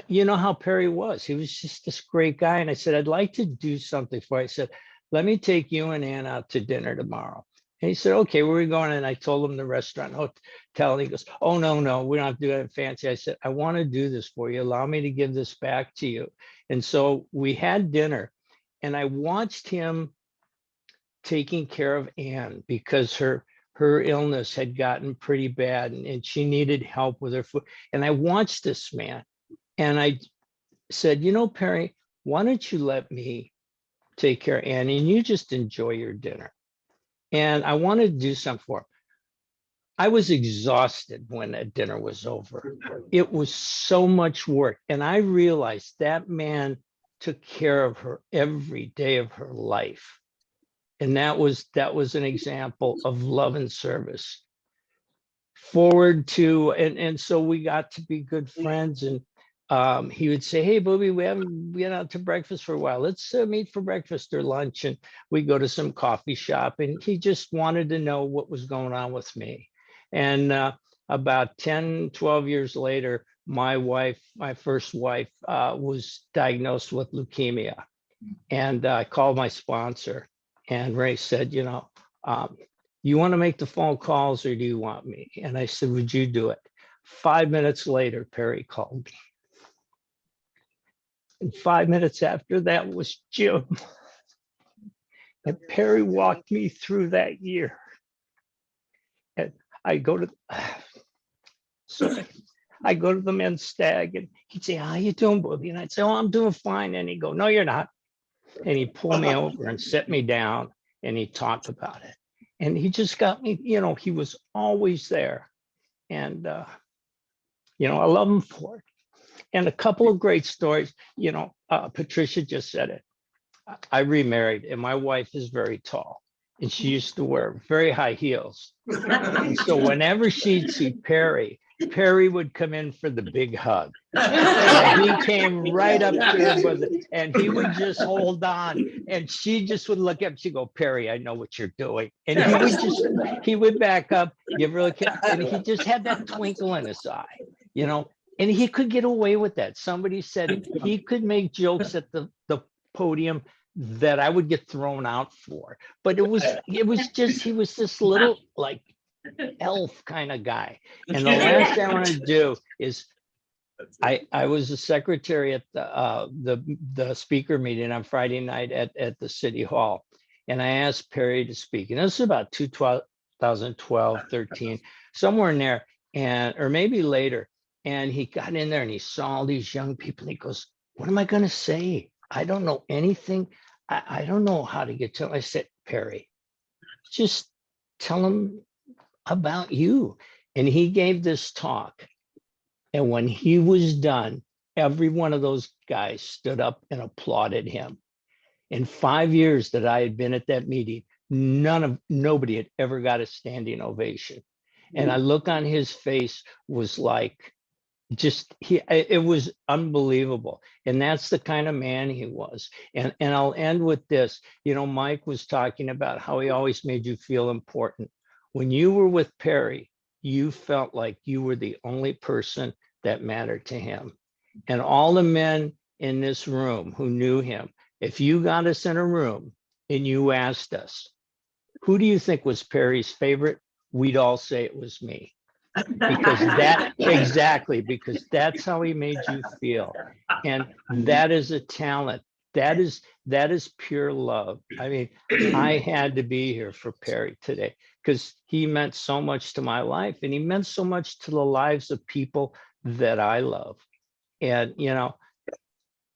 you know how Perry was. He was just this great guy. And I said, I'd like to do something for you. I said, let me take you and Ann out to dinner tomorrow. And he said, okay, where are we going? And I told him the restaurant, hotel. And he goes, oh, no, we don't have to do that fancy. I said, I want to do this for you. Allow me to give this back to you. And so we had dinner, and I watched him taking care of Ann, because her illness had gotten pretty bad, and she needed help with her food. And I watched this man, and I said, you know, Perry, why don't you let me take care of Annie, and you just enjoy your dinner. And I wanted to do something for him. I was exhausted when that dinner was over. It was so much work. And I realized that man took care of her every day of her life. And that was an example of love and service. Forward to, and so we got to be good friends. And he would say, hey, Booby, we haven't been out to breakfast for a while. Let's meet for breakfast or lunch. And we go to some coffee shop. And he just wanted to know what was going on with me. And about 10, 12 years later, my first wife, was diagnosed with leukemia. And I called my sponsor. And Ray said, you know, you want to make the phone calls, or do you want me? And I said, would you do it? 5 minutes later, Perry called me. And 5 minutes after that was Jim. And Perry walked me through that year. And I go to the men's stag, and he'd say, how you doing, Bobby? And I'd say, oh, I'm doing fine. And he'd go, no, you're not. And he'd pull me over and sit me down, and he'd talk about it. And he just got me, you know, he was always there. And, you know, I love him for it. And a couple of great stories, you know, Patricia just said it. I remarried, and my wife is very tall, and she used to wear very high heels. And so whenever she'd see Perry would come in for the big hug. And he came right up to her with it, and he would just hold on. And she just would look up, she'd go, Perry, I know what you're doing. And he would back up, give her a kiss, and he just had that twinkle in his eye, you know. And he could get away with that. Somebody said he could make jokes at the podium that I would get thrown out for. But it was just, he was this little like elf kind of guy. And the last thing I want to do is I was a secretary at the speaker meeting on Friday night at the City Hall. And I asked Perry to speak. And this is about 2012, 13, somewhere in there, or maybe later. And he got in there and he saw all these young people. And he goes, what am I going to say? I don't know anything. I don't know how to get to them. I said, Perry, just tell them about you. And he gave this talk. And when he was done, every one of those guys stood up and applauded him. In 5 years that I had been at that meeting, nobody had ever got a standing ovation. And I look on his face was like, it was unbelievable. And that's the kind of man he was. And I'll end with this. You know, Mike was talking about how he always made you feel important. When you were with Perry, you felt like you were the only person that mattered to him. And all the men in this room who knew him, if you got us in a room and you asked us, who do you think was Perry's favorite? We'd all say it was me. Because because that's how he made you feel. And that is a talent. That is pure love. I mean, I had to be here for Perry today because he meant so much to my life, and he meant so much to the lives of people that I love. And, you know,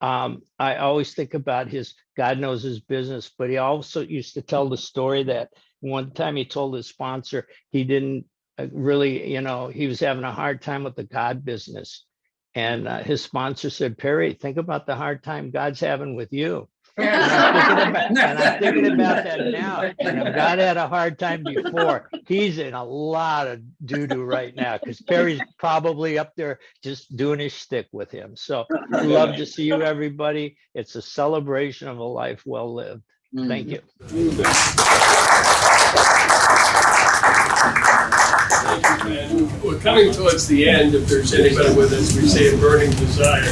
I always think about God knows his business, but he also used to tell the story that one time he told his sponsor he didn't really, you know, he was having a hard time with the God business. And his sponsor said, Perry, think about the hard time God's having with you. And I'm thinking about that now. And if God had a hard time before, he's in a lot of doo-doo right now because Perry's probably up there just doing his shtick with him. So love to see you, everybody. It's a celebration of a life well lived. Thank you. We're coming towards the end. If there's anybody with us, we say a burning desire.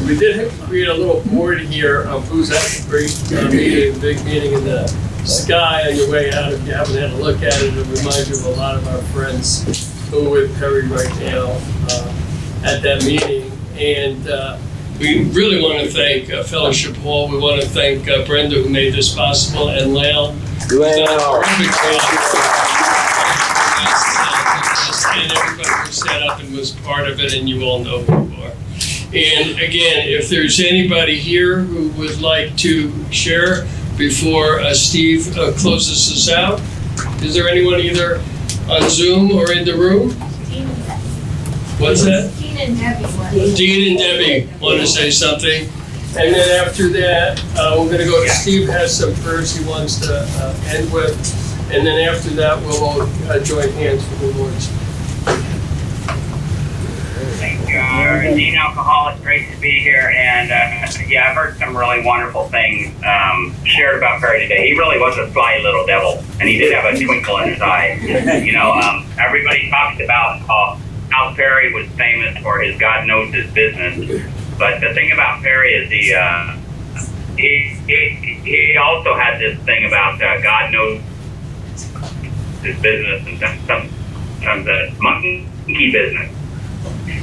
We did create a little board here of who's at the great meeting, big meeting in the sky on your way out. If you haven't had a look at it, it'll remind you of a lot of our friends who are with Perry right now at that meeting. And we really want to thank Fellowship Hall. We want to thank Brenda, who made this possible, and Lael. And everybody who set up and was part of it, and you all know who you are. And again, if there's anybody here who would like to share before Steve closes us out, is there anyone either on Zoom or in the room? What's that? Dean and Debbie. Dean and Debbie want to say something. And then after that, we're going to go to Steve has some prayers he wants to end with. And then after that, we'll all join hands for the Lord's. Thank you. Dean Alcoholic, great to be here. And yeah, I've heard some really wonderful things shared about Perry today. He really was a sly little devil, and he did have a twinkle in his eye. You know, everybody talks about how Perry was famous for his God knows his business. But the thing about Perry is he also had this thing about God knows his business and sometimes the monkey business.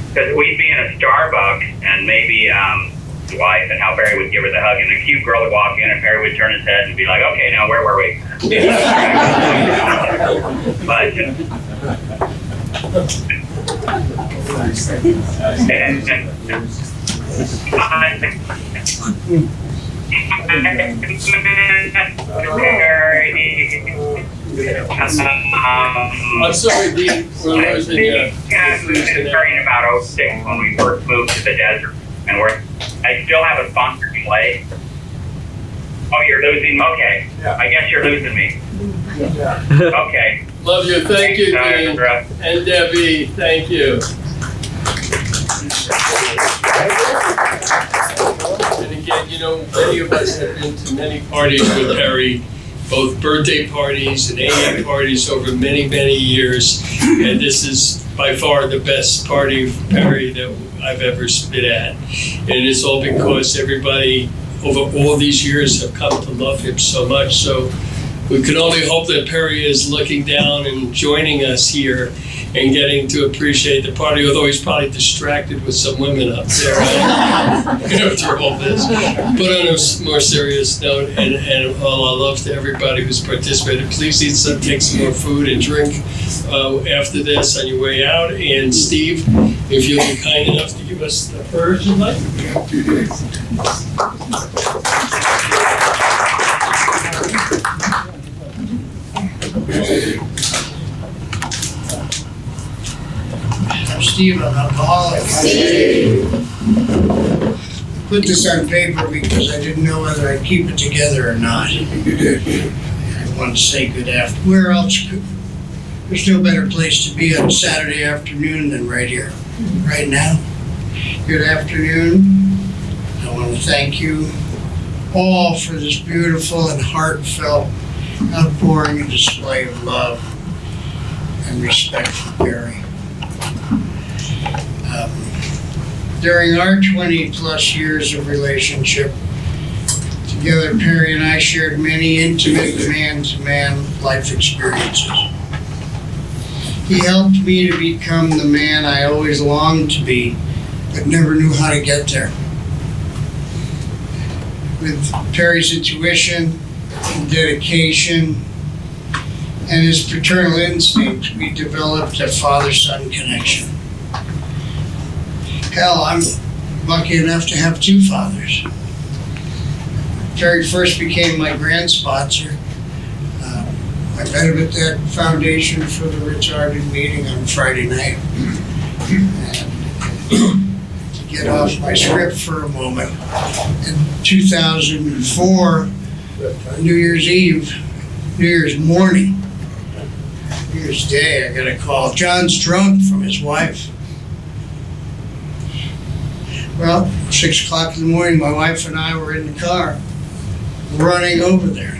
Because we'd be in a Starbucks and maybe his wife, and how Perry would give her the hug, and a cute girl would walk in and Perry would turn his head and be like, okay, now where were we? I'm sorry, Dean. We're losing you. Starting about 06 when we first moved to the desert, and I still have a sponsored play. Oh, you're losing? Okay. I guess you're losing me. Okay. Love you. Thank you, Dean. And Debbie, thank you. And again, you know, many of us have been to many parties with Perry, both birthday parties and AA parties over many, many years. And this is by far the best party for Perry that I've ever been at. And it's all because everybody over all these years have come to love him so much. So we could only hope that Perry is looking down and joining us here and getting to appreciate the party, although he's probably distracted with some women up there after all this. But on a more serious note, and all our love to everybody who's participated, please take some more food and drink after this on your way out. And Steve, if you'll be kind enough to give us the purge tonight. Steve, I'm an alcoholic. Steve. Put this on paper because I didn't know whether I'd keep it together or not. I want to say good afternoon. Where else could, there's no better place to be on Saturday afternoon than right here, right now. Good afternoon. I want to thank you all for this beautiful and heartfelt outpouring and display of love and respect for Perry. During our 20-plus years of relationship together, Perry and I shared many intimate man-to-man life experiences. He helped me to become the man I always longed to be, but never knew how to get there. With Perry's intuition, dedication, and his paternal instinct, we developed a father-son connection. Hell, I'm lucky enough to have two fathers. Perry first became my grand sponsor. I met him at that foundation for the retarded meeting on Friday night. And to get off my script for a moment, in 2004, New Year's Eve, New Year's morning, New Year's Day, I got a call. John's drunk from his wife. Well, 6 o'clock in the morning, my wife and I were in the car, running over there.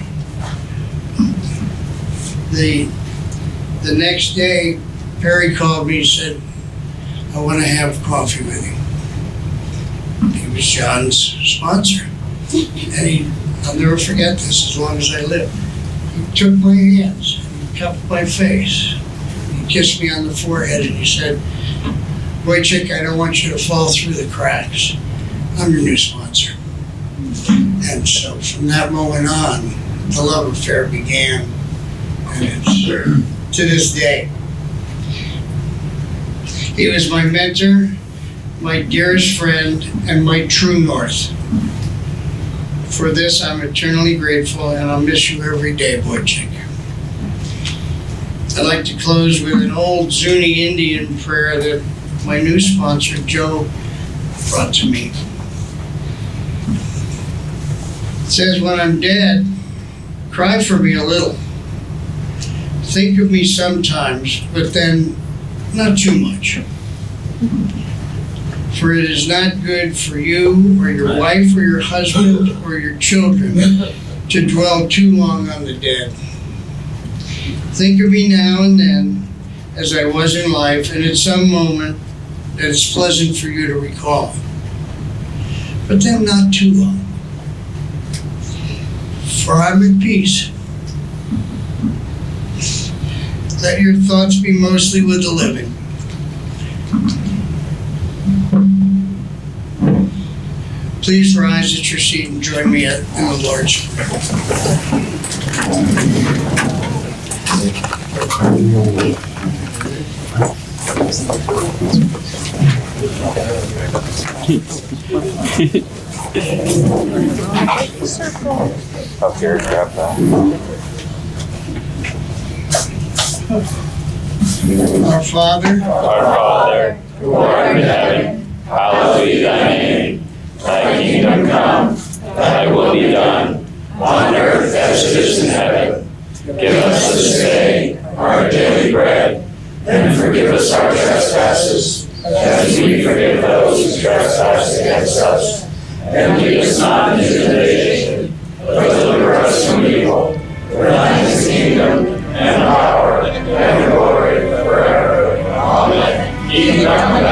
The next day, Perry called me and said, I want to have coffee with you. He was John's sponsor. And I'll never forget this as long as I live. He took my hands, and he cupped my face. He kissed me on the forehead and he said, Wojciech, I don't want you to fall through the cracks. I'm your new sponsor. And so from that moment on, the love affair began. And it's to this day. He was my mentor, my dearest friend, and my true north. For this, I'm eternally grateful, and I'll miss you every day, Wojciech. I'd like to close with an old Zuni Indian prayer that my new sponsor, Joe, brought to me. It says, when I'm dead, cry for me a little. Think of me sometimes, but then not too much. For it is not good for you or your wife or your husband or your children to dwell too long on the dead. Think of me now and then as I was in life, and at some moment that it's pleasant for you to recall. But then not too long. For I'm at peace. Let your thoughts be mostly with the living. Please rise at your seat and join me in the Lord's Prayer. Oh, here, grab that. Our Father, who art in heaven, hallowed be thy name. Thy kingdom come, thy will be done, on earth as it is in heaven. Give us this day our daily bread, and forgive us our trespasses, as we forgive those who trespass against us. And lead us not into temptation, but deliver us from evil. For thine is the kingdom, and power, and glory forever. Amen. Kingdom